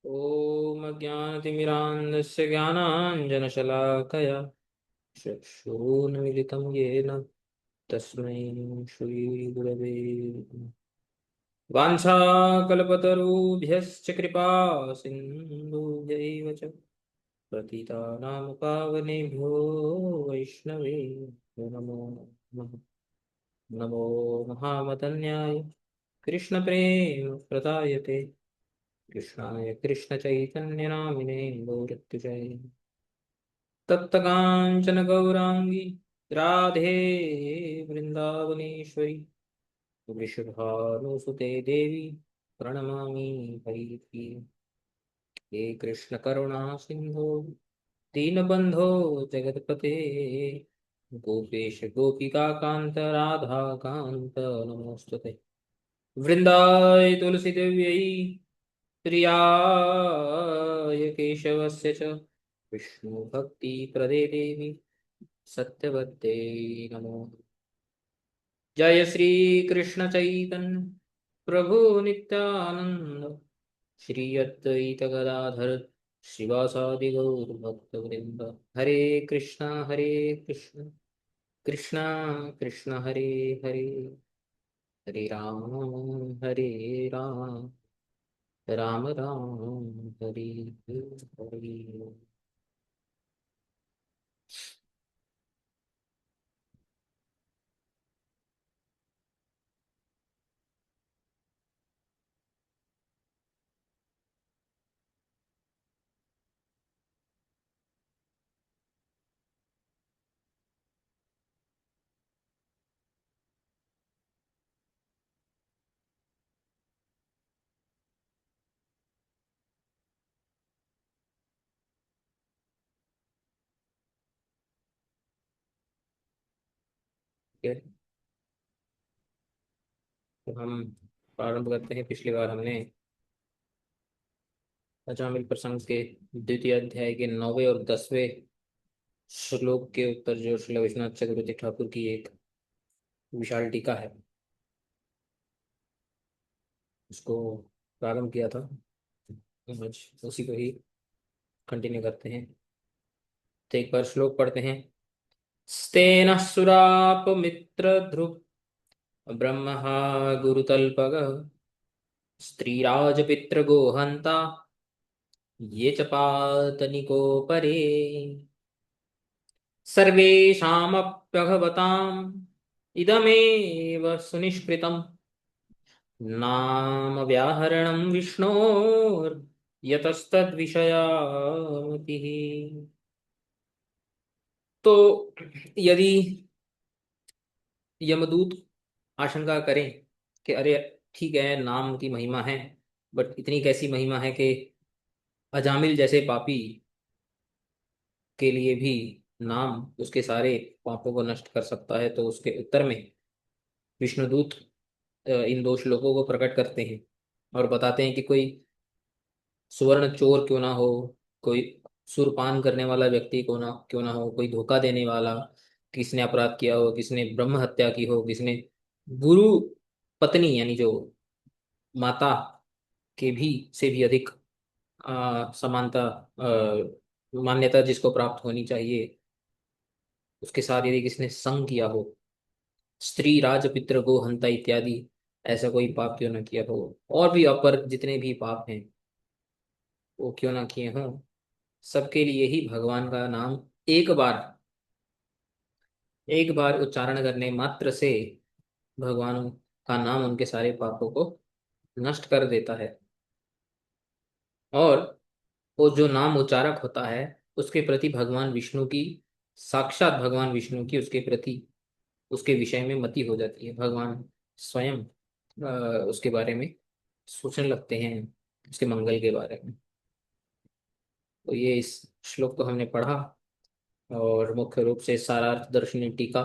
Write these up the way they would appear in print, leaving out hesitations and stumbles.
ॐ अज्ञानतिमिरान्धस्य ज्ञानाञ्जनशलाकया चक्षुरुन्मीलितं येन तस्मै श्रीगुरवे नमः। वाञ्छाकल्पतरुभ्यश्च कृपा सिन्धुभ्यैव च पतितानां पावनेभ्यो वैष्णवेभ्यो नमो नमः। नमो महामदन्याय कृष्णप्रेमप्रदायते कृष्णाय कृष्णचैतन्यनामिने गौरत्युजय तप्तकाञ्चन गौराङ्गी राधे वृन्दावनेश्वरी वृषभानुसुते देवी प्रणमामि हरिप्रिये। हे कृष्ण करुणा सिन्धो दीनबन्धो जगत्पते गोपेश गोपिका कान्त राधा कान्त नमोऽस्तुते। वृन्दाय तुलसीदेव्यै प्रियाय केशवस्य च विष्णुभक्तिप्रदे देवी सत्यवत्ते नमो। जय श्री कृष्ण चैतन्य प्रभु नित्यानंद श्री अद्वैत गदाधर श्रीवासादि गौर भक्तवृंद। हरे कृष्णा कृष्णा कृष्ण हरे हरे हरे राम राम राम हरे हरे। तो हम प्रारंभ करते हैं। पिछली बार हमने अजामिल प्रसंग के द्वितीय अध्याय के 9वें और 10वें श्लोक के उत्तर जो श्री विश्वनाथ चक्रवर्ती ठाकुर की एक विशाल टीका है उसको प्रारंभ किया था। आज उसी को ही कंटिन्यू करते हैं। तो एक बार श्लोक पढ़ते हैं। स्तेन सुराप मित्र ध्रुव ब्रह्महा गुरुतल्पग स्त्रीराज पितृ गोहंता ये च पातनिकोपरे सर्वेषामप्यघवताम् इदमेव सुनिष्कृतम् नाम व्याहरणं विष्णोर्यतस्तद्विषयामतिः। तो यदि यमदूत आशंका करें कि अरे ठीक है नाम की महिमा है, बट इतनी कैसी महिमा है कि अजामिल जैसे पापी के लिए भी नाम उसके सारे पापों को नष्ट कर सकता है, तो उसके उत्तर में विष्णुदूत इन दो श्लोकों को प्रकट करते हैं और बताते हैं कि कोई सुवर्ण चोर क्यों ना हो, कोई सुरपान करने वाला व्यक्ति क्यों ना हो, कोई धोखा देने वाला, किसने अपराध किया हो, किसने ब्रह्म हत्या की हो, किसने गुरु पत्नी यानी जो माता के भी से भी अधिक समानता मान्यता जिसको प्राप्त होनी चाहिए, उसके साथ यदि किसने संग किया हो, स्त्री राज पितृ गो हंता इत्यादि ऐसा कोई पाप क्यों ना किया हो, और भी अपर जितने भी पाप हैं वो क्यों ना किए हों, सबके लिए ही भगवान का नाम एक बार एक बार उच्चारण करने मात्र से भगवान का नाम उनके सारे पापों को नष्ट कर देता है। और वो जो नाम उच्चारक होता है उसके प्रति भगवान विष्णु की, साक्षात भगवान विष्णु की उसके प्रति उसके विषय में मति हो जाती है। भगवान स्वयं उसके बारे में सोचने लगते हैं, उसके मंगल के बारे में। तो ये इस श्लोक को हमने पढ़ा और मुख्य रूप से सारार्थ दर्शनी टीका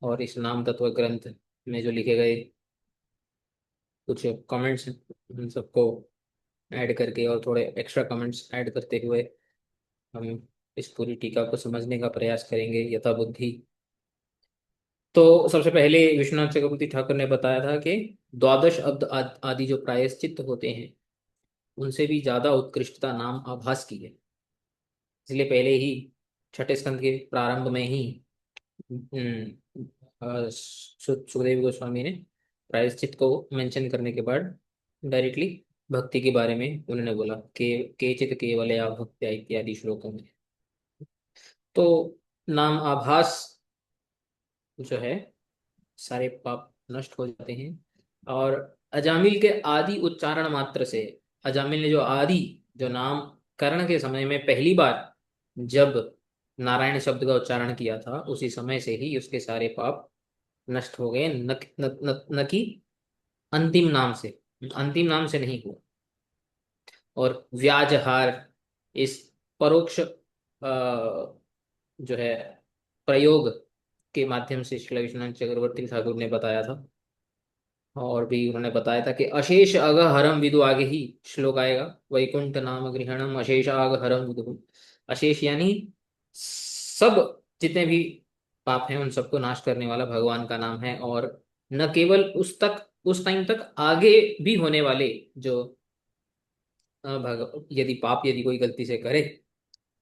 और इस नाम तत्व ग्रंथ में जो लिखे गए कुछ कमेंट्स उन सबको ऐड करके और थोड़े एक्स्ट्रा कमेंट्स ऐड करते हुए हम इस पूरी टीका को समझने का प्रयास करेंगे यथा बुद्धि। तो सबसे पहले विश्वनाथ चक्रवर्ती ठाकुर ने बताया था कि द्वादश अब्द आदि जो प्रायश्चित्त होते हैं उनसे भी ज्यादा उत्कृष्टता नाम आभास की है। इसलिए पहले ही छठे स्कंद के प्रारंभ में ही सुखदेव गोस्वामी ने प्रायश्चित को मेंशन करने के बाद डायरेक्टली भक्ति के बारे में उन्होंने बोला कि केचित केवलया भक्त्या इत्यादि श्लोकों में। तो नाम आभास जो है सारे पाप नष्ट हो जाते हैं। और अजामिल के आदि उच्चारण मात्र से, अजामिल ने जो आदि जो नाम करण के समय में पहली बार जब नारायण शब्द का उच्चारण किया था उसी समय से ही उसके सारे पाप नष्ट हो गए, न कि अंतिम नाम से, अंतिम नाम से नहीं हुआ। और व्याजहार इस परोक्ष जो है प्रयोग के माध्यम से श्री विश्वनाथ चक्रवर्ती ठाकुर ने बताया था। और भी उन्होंने बताया था कि अशेष अग हरम विदु, आगे ही श्लोक आएगा, वैकुंठ नाम गृहणम अशेष अग हरम विदु। अशेष यानी सब जितने भी पाप हैं उन सबको नाश करने वाला भगवान का नाम है। और न केवल उस टाइम तक आगे भी होने वाले जो यदि पाप यदि कोई गलती से करे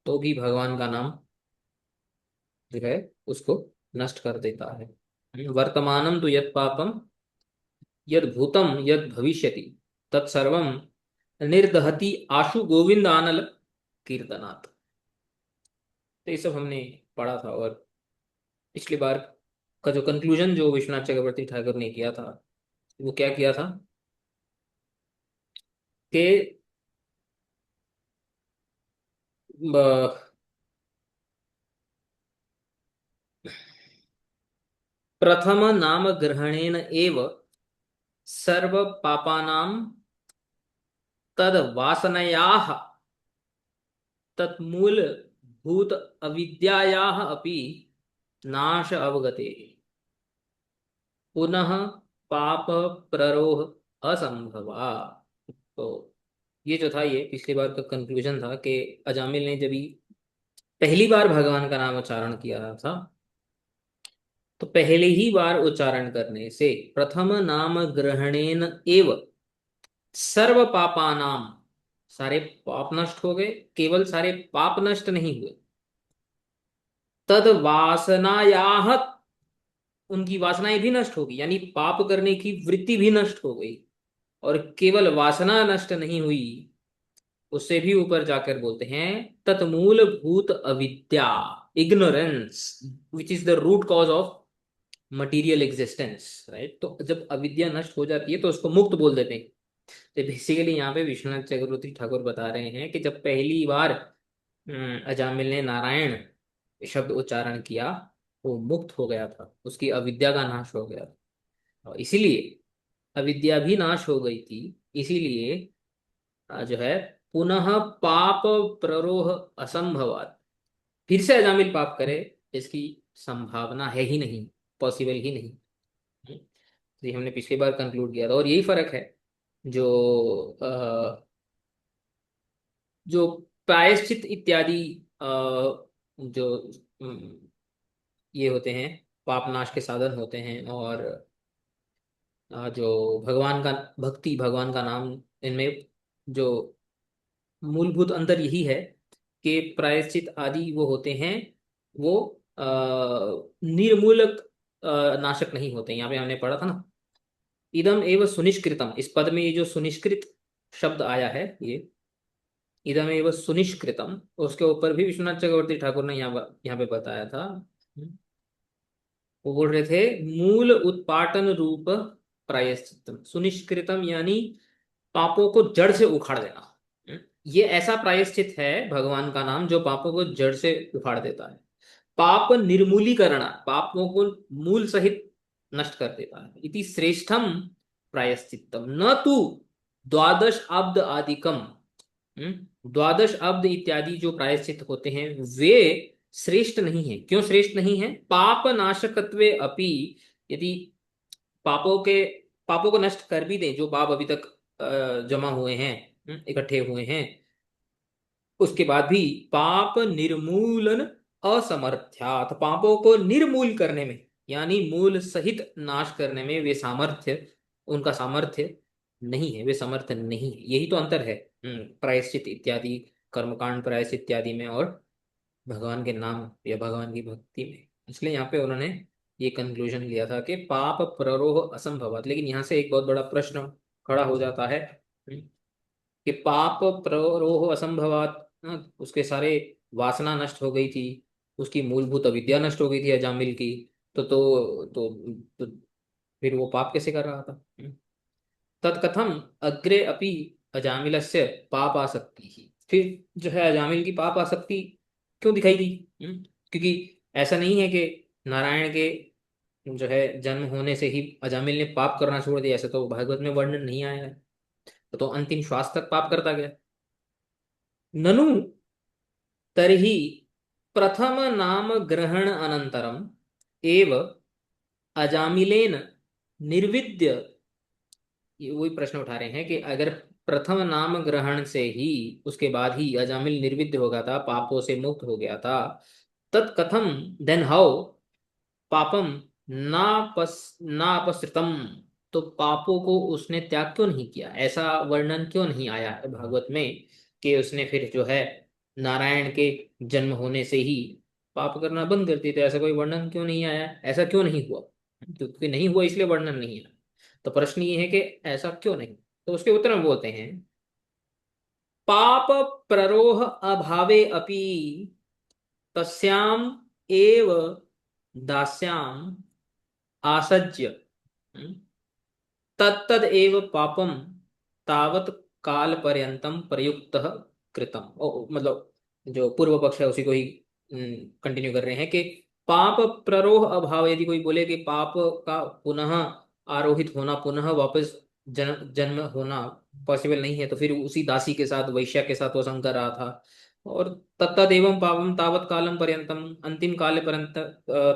तो भी भगवान का नाम जो है उसको नष्ट कर देता है। वर्तमानम तो यत पापम यद भूतम यद भविष्यति तत्सर्वम निर्दहति आशु गोविंद आनल कीर्तनात्। तो ये सब हमने पढ़ा था। और पिछली बार का जो कंक्लूजन जो विश्वनाथ चक्रवर्ती ठाकुर ने किया था वो क्या किया था कि प्रथम नाम ग्रहणेन एव सर्व पापानां तद वासनयाः तत्मूल भूत अविद्यायाः अपि नाश अवगते पुनः पाप प्ररोह असंभवा। तो ये जो था ये पिछली बार का कंक्लूजन था कि अजामिल ने जब ही पहली बार भगवान का नाम उच्चारण किया था तो पहले ही बार उच्चारण करने से प्रथम नाम ग्रहणेन एव सर्व पापानाम, सारे पाप नष्ट हो गए। केवल सारे पाप नष्ट नहीं हुए, तद वासनायाह, उनकी वासनाएं भी नष्ट हो गई, यानी पाप करने की वृत्ति भी नष्ट हो गई। और केवल वासना नष्ट नहीं हुई, उससे भी ऊपर जाकर बोलते हैं तत्मूल भूत अविद्या, ignorance which is the root cause of material existence, right. तो जब अविद्या नष्ट हो जाती है तो उसको मुक्त बोल देते हैं। तो बेसिकली यहाँ पे विश्वनाथ चक्रवर्ती ठाकुर बता रहे हैं कि जब पहली बार अजामिल ने नारायण शब्द उच्चारण किया वो मुक्त हो गया था, उसकी अविद्या का नाश हो गया था। और इसीलिए अविद्या भी नाश हो गई थी, इसीलिए जो है पुनः पाप प्ररोह असंभवात, फिर से अजामिल पाप करे इसकी संभावना है ही नहीं, पॉसिबल ही नहीं। तो ये हमने पिछली बार कंक्लूड किया था। और यही फर्क है जो जो प्रायश्चित इत्यादि अ, जो ये होते हैं पाप नाश के साधन होते हैं, और जो भगवान का भक्ति भगवान का नाम, इनमें जो मूलभूत अंतर यही है कि प्रायश्चित आदि वो होते हैं वो आ, निर्मूलक नाशक नहीं होते। यहाँ पे हमने पढ़ा था ना, इदम एवं सुनिष्कृतम, इस पद में ये जो सुनिष्कृत शब्द आया है ये इदम एवं सुनिष्कृतम, उसके ऊपर भी विश्वनाथ चक्रवर्ती ठाकुर ने यहाँ पे बताया था। वो बोल रहे थे मूल उत्पाटन रूप प्रायश्चितम सुनिष्कृतम, यानी पापों को जड़ से उखाड़ देना। ये ऐसा प्रायश्चित है भगवान का नाम जो पापों को जड़ से उखाड़ देता है। पाप निर्मूलीकरण, पापों को मूल सहित नष्ट कर देता है। इति श्रेष्ठम प्रायश्चित्तम न तू द्वादश अब्द आदिकम। द्वादश अब्द इत्यादि जो प्रायश्चित होते हैं वे श्रेष्ठ नहीं है। क्यों श्रेष्ठ नहीं है? पाप नाशकत्वे अपि, यदि पापों को नष्ट कर भी दें, जो पाप अभी तक जमा हुए हैं, इकट्ठे हुए हैं, उसके बाद भी पाप निर्मूलन असमर्थ्यात, पापों को निर्मूल करने में यानी मूल सहित नाश करने में वे सामर्थ्य, उनका सामर्थ्य नहीं है, वे समर्थ नहीं है। यही तो अंतर है। प्रायश्चित इत्यादि, कर्मकांड प्रायश्चित इत्यादि में, और भगवान के नाम या भगवान की भक्ति में। इसलिए यहाँ पे उन्होंने ये कंक्लूजन लिया था कि पाप प्ररोह असंभवात। लेकिन यहाँ से एक बहुत बड़ा प्रश्न खड़ा हो जाता है कि पाप प्ररोह असंभवात, उसके सारे वासना नष्ट हो गई थी, उसकी मूलभूत अविद्या नष्ट हो गई थी अजामिल की, तो फिर वो पाप कैसे कर रहा था? तत्कथम अग्रे अपि अजामिलस्य पाप आसक्ति ही। फिर जो है अजामिल की पाप आसक्ति क्यों दिखाई दी? क्योंकि ऐसा नहीं है कि नारायण के जो है जन्म होने से ही अजामिल ने पाप करना छोड़ दिया, ऐसा तो भागवत में वर्णन नहीं आया है। तो अंतिम श्वास तक पाप करता गया। ननु तर्हि प्रथम नाम ग्रहण अनंतरम एव अजामिलेन निर्विद्य, ये वही प्रश्न उठा रहे हैं कि अगर प्रथम नाम ग्रहण से ही, उसके बाद ही अजामिल निर्विद्य हो गया था, पापों से मुक्त हो गया था, तत्कथम, देन हाउ पापम नापसृतम, तो पापों को उसने त्याग क्यों नहीं किया? ऐसा वर्णन क्यों नहीं आया है भागवत में कि उसने फिर जो है नारायण के जन्म होने से ही पाप करना बंद कर दिए थे? ऐसा कोई वर्णन क्यों नहीं आया? ऐसा क्यों नहीं हुआ? क्योंकि नहीं हुआ इसलिए वर्णन नहीं है। तो प्रश्न ये है कि ऐसा क्यों नहीं? तो उसके उत्तर में बोलते हैं, पाप प्ररोह अभावे अपि तस्याम एव दास्याम आसज्य, हम्म, तत्तद एव पापम तावत काल पर्यंतम प्रयुक्त कृतम। मतलब जो पूर्व पक्ष है उसी को ही कंटिन्यू कर रहे हैं कि पाप प्ररोह अभाव, यदि कोई बोले कि पाप का पुनः आरोहित होना, पुनः वापस जन्म जन्म होना पॉसिबल नहीं है, तो फिर उसी दासी के साथ, वैश्या के साथ वो संग कर रहा था। और तत्तद एवं पापम तावत कालम पर्यंतम, अंतिम काल पर्यंत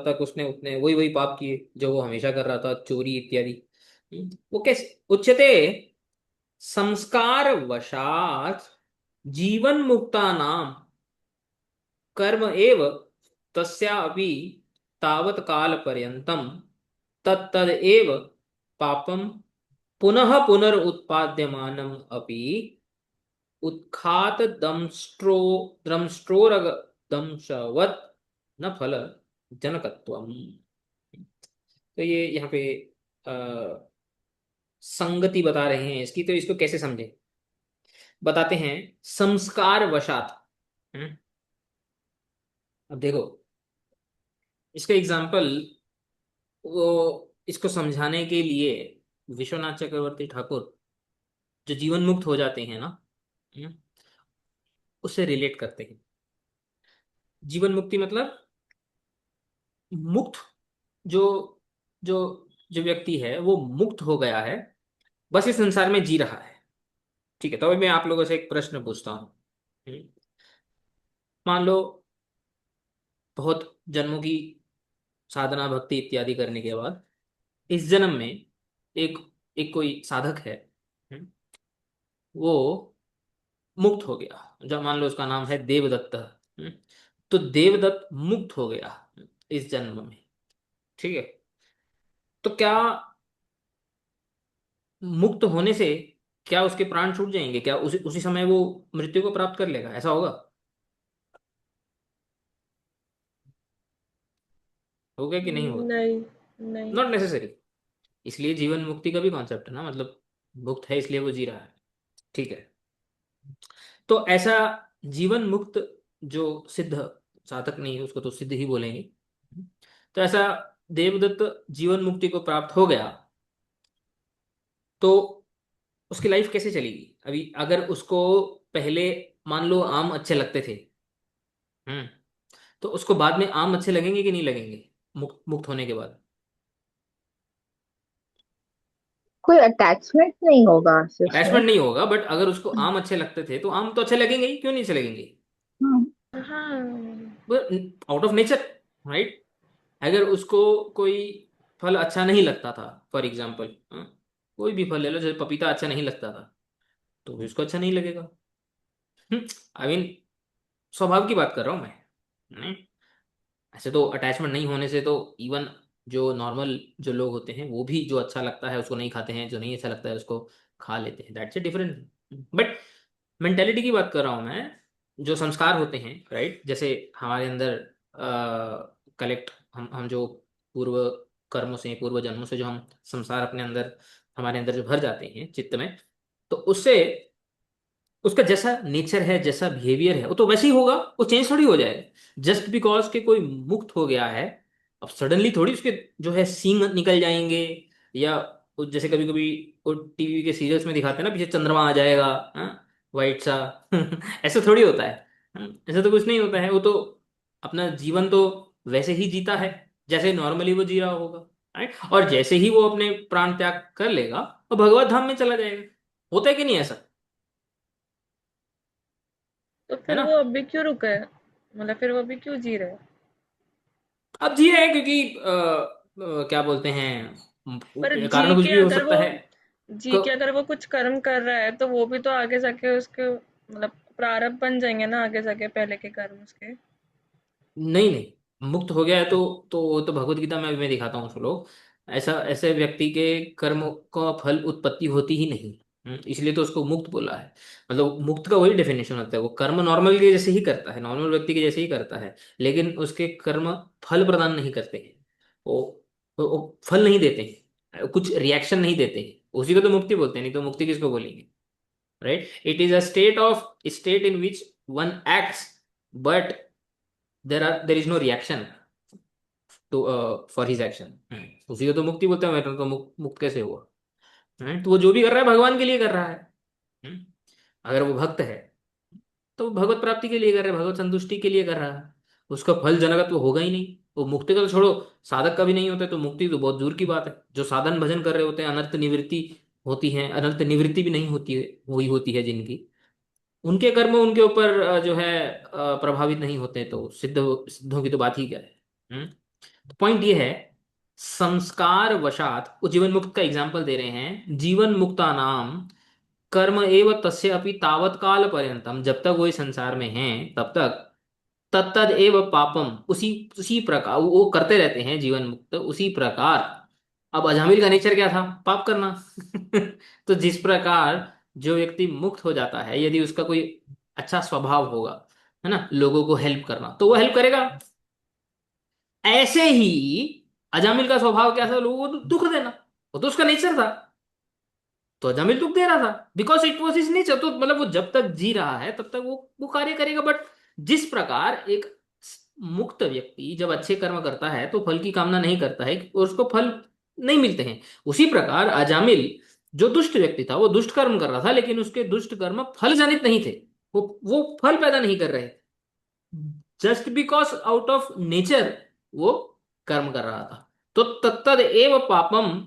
तक उसने उतने वही वही पाप किए जो वो हमेशा कर रहा था, चोरी इत्यादि। वो कैसे उच्यते? संस्कार वशात जीवन मुक्ता नाम कर्म एव तस्या अपि तावत काल पर्यंतम तत्तद एव पापम पुनः पुनरुत्पाद्यमानम अपि उत्खात दंष्ट्रोरग दंशवत न फल जनकत्वम। तो ये यहाँ पे संगति बता रहे हैं इसकी, तो इसको कैसे समझे बताते हैं। संस्कार वशात, हम्म, अब देखो इसका एग्जाम्पल, वो इसको समझाने के लिए विश्वनाथ चक्रवर्ती ठाकुर जो जीवन मुक्त हो जाते हैं ना, हम्म, उससे रिलेट करते हैं। जीवन मुक्ति मतलब मुक्त, जो जो जो व्यक्ति है वो मुक्त हो गया है, बस इस संसार में जी रहा है। ठीक है, तो अभी मैं आप लोगों से एक प्रश्न पूछता हूँ। मान लो बहुत जन्मों की साधना भक्ति इत्यादि करने के बाद इस जन्म में एक एक कोई साधक है, हम्म, वो मुक्त हो गया, जब मान लो उसका नाम है देवदत्त, तो देवदत्त मुक्त हो गया इस जन्म में। ठीक है, तो क्या मुक्त होने से क्या उसके प्राण छूट जाएंगे? क्या उसी उसी समय वो मृत्यु को प्राप्त कर लेगा? ऐसा होगा? होगा कि नहीं होगा? नहीं, नहीं। Not necessary. इसलिए जीवन मुक्ति का भी कॉन्सेप्ट है ना, मतलब मुक्त है इसलिए वो जी रहा है। ठीक है, तो ऐसा जीवन मुक्त जो सिद्ध साधक नहीं है उसको तो सिद्ध ही बोलेंगे। तो ऐसा देवदत्त जीवन मुक्ति को प्राप्त हो गया, तो उसकी लाइफ कैसे चलेगी? अभी अगर उसको पहले मान लो आम अच्छे लगते थे, हम्म, तो उसको बाद में आम अच्छे लगेंगे कि नहीं लगेंगे मुक्त मुक्त होने के बाद? कोई अटैचमेंट नहीं होगा आपसे उसमें। अटैचमेंट नहीं होगा, बट अगर उसको आम अच्छे लगते थे तो आम तो अच्छे लगेंगे ही, क्यों नहीं अच्छे लगेंगे? हाँ। Out of nature, right? अगर उसको कोई फल अच्छा नहीं लगता था, फॉर एग्जाम्पल कोई भी फल ले लो, जैसे पपीता अच्छा नहीं लगता था, तो भी उसको अच्छा नहीं लगेगा। आई मीन स्वभाव की बात कर रहा हूँ मैं। हम्म, ऐसे तो अटैचमेंट नहीं होने से तो इवन जो नॉर्मल जो लोग होते हैं वो भी जो अच्छा लगता है उसको नहीं खाते हैं, जो नहीं अच्छा लगता है उसको खा लेते हैं, दैट्स ए डिफरेंट। मेंटेलिटी की बात कर रहा हूं मैं, जो संस्कार होते हैं, राइट, जैसे हमारे अंदर कलेक्ट, हम जो पूर्व कर्मों से, पूर्व जन्मों से जो हम संस्कार अपने अंदर, हमारे अंदर जो भर जाते हैं चित्त में, तो उससे उसका जैसा नेचर है, जैसा बिहेवियर है, वो तो वैसे ही होगा, वो चेंज थोड़ी हो जाएगा जस्ट बिकॉज के कोई मुक्त हो गया है। अब सडनली थोड़ी उसके जो है सींग निकल जाएंगे, या जैसे कभी कभी वो टीवी के सीरियल्स में दिखाते हैं ना, पीछे चंद्रमा आ जाएगा, वाइट सा। ऐसा थोड़ी होता है। ऐसा तो कुछ नहीं होता है, वो तो अपना जीवन तो वैसे ही जीता है जैसे नॉर्मली वो जी रहा होगा, राइट। और जैसे ही वो अपने प्राण त्याग कर लेगा, वो भगवत धाम में चला जाएगा। होता है कि नहीं ऐसा? तो है फिर ना? वो अभी क्यों रुका है? मतलब फिर वो अभी क्यों जी रहा है? अब जी रहे हैं क्योंकि क्या बोलते हैं, पर कारण कुछ भी हो सकता है। जी के क- अगर वो कुछ कर्म कर रहा है तो वो भी तो आगे जाके उसके मतलब प्रारब्ध बन जाएंगे ना, आगे जाके पहले के कर्म उसके। नहीं नहीं, मुक्त हो गया है तो वो तो भगवत गीता में मैं दिखाता हूँ श्लोक। ऐसा, ऐसे व्यक्ति के कर्म का फल उत्पत्ति होती ही नहीं। इसलिए तो उसको मुक्त बोला है। मतलब मुक्त का वही डेफिनेशन होता है, वो कर्म नॉर्मल के जैसे ही करता है, नॉर्मल व्यक्ति के जैसे ही करता है, लेकिन उसके कर्म फल प्रदान नहीं करते हैं। वो, वो फल नहीं देते हैं, कुछ रिएक्शन नहीं देते हैं, उसी को तो मुक्ति बोलते हैं, नहीं तो मुक्ति किसको बोलेंगे? Right, it is a state in which one acts, but there is no reaction to for his action. उसी को तो मुक्ति बोलते हैं, मैं तो मुक्त कैसे हुआ? तो वो जो भी कर रहा है भगवान के लिए कर रहा है। हम्म, अगर वो भक्त है तो वो भगवत प्राप्ति के लिए कर रहा है, भगवत संतुष्टि के लिए कर रहा है। उसका फल जनक तो होगा ही नहीं। वो मुक्ति का तो छोड़ो, साधक का भी नहीं होता है, तो मुक्ति तो बहुत दूर की बात है। जो साधन भजन कर रहे होते हैं, अनर्थ निवृत्ति होती है, अनर्थ निवृत्ति भी नहीं होती है, वही होती है जिनकी, उनके कर्म उनके ऊपर जो है प्रभावित नहीं होते, तो सिद्धों की तो बात ही क्या है। तो पॉइंट ये है, संस्कार वशात, वो जीवन मुक्त का एग्जाम्पल दे रहे हैं, जीवन मुक्ता नाम कर्म एव तस्य अपि तावत काल पर्यंतम, जब तक वो इस संसार में हैं तब तक, तत्तद एव पापम, उसी उसी प्रकार वो करते रहते हैं जीवन मुक्त उसी प्रकार। अब अजामिल का नेचर क्या था? पाप करना। तो जिस प्रकार जो व्यक्ति मुक्त हो जाता है, यदि उसका कोई अच्छा स्वभाव होगा, है ना, लोगों को हेल्प करना, तो वो हेल्प करेगा। ऐसे ही अजामिल का स्वभाव क्या था? लोगों को दुख देना, वो तो उसका नेचर था। तो अजामिल दुख दे रहा था because it was his nature. तो मतलब वो जब तक जी रहा है तब तक वो कार्य करेगा। बट जिस प्रकार एक मुक्त व्यक्ति जब अच्छे कर्म करता है तो फल की कामना नहीं करता है और उसको फल नहीं मिलते हैं, उसी प्रकार अजामिल जो दुष्ट व्यक्ति था, वो दुष्ट कर्म कर रहा था, लेकिन उसके दुष्ट कर्म फल जनित नहीं थे। वो फल पैदा नहीं कर रहे, just because out of nature वो कर्म कर रहा था। तो तत्तद एव पापम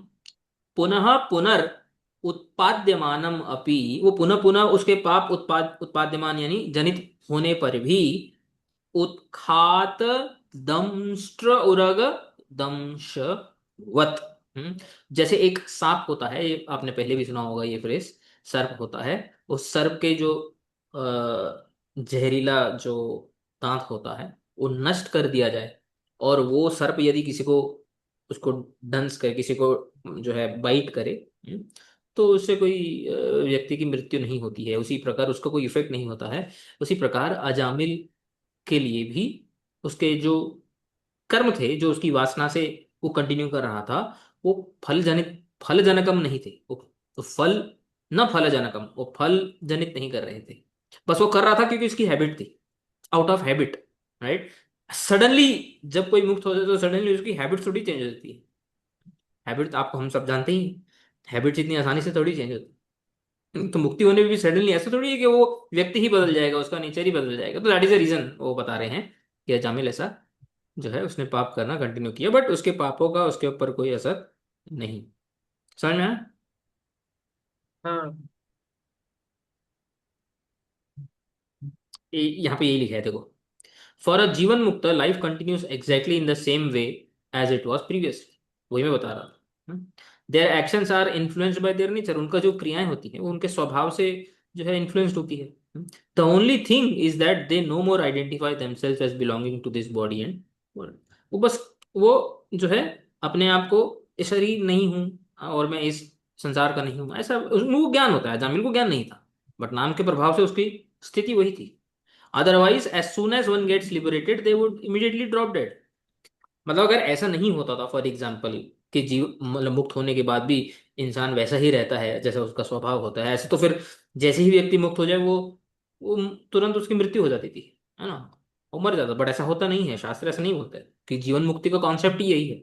पुनः पुनर उत्पाद्यमानम अपि, वो पुनः पुनः उसके पाप उत्पाद्यमान यानी जनित होने पर भी, उत्खात दंष्ट्र उरग दंशवत। जैसे एक सांप होता है, ये आपने पहले भी सुना होगा ये फ्रेज, सर्प होता है, उस सर्प के जो जहरीला जो दांत होता है, वो नष्ट कर दिया जाए, और वो सर्प यदि किसी को, उसको डंस करे, किसी को जो है बाइट करे, तो उससे कोई व्यक्ति की मृत्यु नहीं होती है, उसी प्रकार उसका कोई इफेक्ट नहीं होता है। उसी प्रकार अजामिल के लिए भी उसके जो कर्म थे, जो उसकी वासना से वो कंटिन्यू कर रहा था, वो फल जनित, फल जनकम नहीं थे। वो तो फल, न फल जनकम, वो फल जनित नहीं कर रहे थे, बस वो कर रहा था क्योंकि उसकी हैबिट थी, out of habit, right. Suddenly जब कोई मुक्त हो जाए तो सडनली उसकी हैबिट थोड़ी चेंज हो जाती है। हैबिट आपको हम सब जानते ही, हैबिट्स इतनी आसानी से थोड़ी चेंज होती है। तो मुक्ति होने में भी सडनली ऐसा थोड़ी है कि वो व्यक्ति ही बदल जाएगा, उसका नेचर ही बदल जाएगा। तो दैट इज द रीजन वो बता रहे हैं कि अजामिल ऐसा जो है उसने पाप करना कंटिन्यू किया, बट उसके पापों का उसके ऊपर कोई असर नहीं। समझ में आया? हाँ। यहाँ पे यही लिखा है देखो, फॉर अ जीवन मुक्त life continues exactly in the same way as it was previously. वही मैं बता रहा था। Their actions are influenced by their nature, उनका जो क्रियाएं होती हैं वो उनके स्वभाव से जो है इन्फ्लुएंस्ड होती है। The only thing is that they no more identify themselves as belonging to this body and world. वो बस, वो जो है अपने आप को, ये शरीर नहीं हूँ और मैं इस संसार का नहीं हूँ, ऐसा वो ज्ञान होता है। जामिल को ज्ञान नहीं था, बट नाम के प्रभाव से उसकी स्थिति वही थी। Otherwise as soon as one gets liberated they would immediately drop dead. मतलब अगर ऐसा नहीं होता था, फॉर एग्जाम्पल, कि जीव मतलब मुक्त होने के बाद भी इंसान वैसा ही रहता है जैसा उसका स्वभाव होता है, ऐसे तो फिर जैसे ही व्यक्ति मुक्त हो जाए वो तुरंत उसकी मृत्यु हो जाती थी, है ना, वो मर जाता। बट ऐसा होता नहीं है, शास्त्र ऐसा नहीं होता है कि जीवन मुक्ति का कॉन्सेप्ट ही यही है।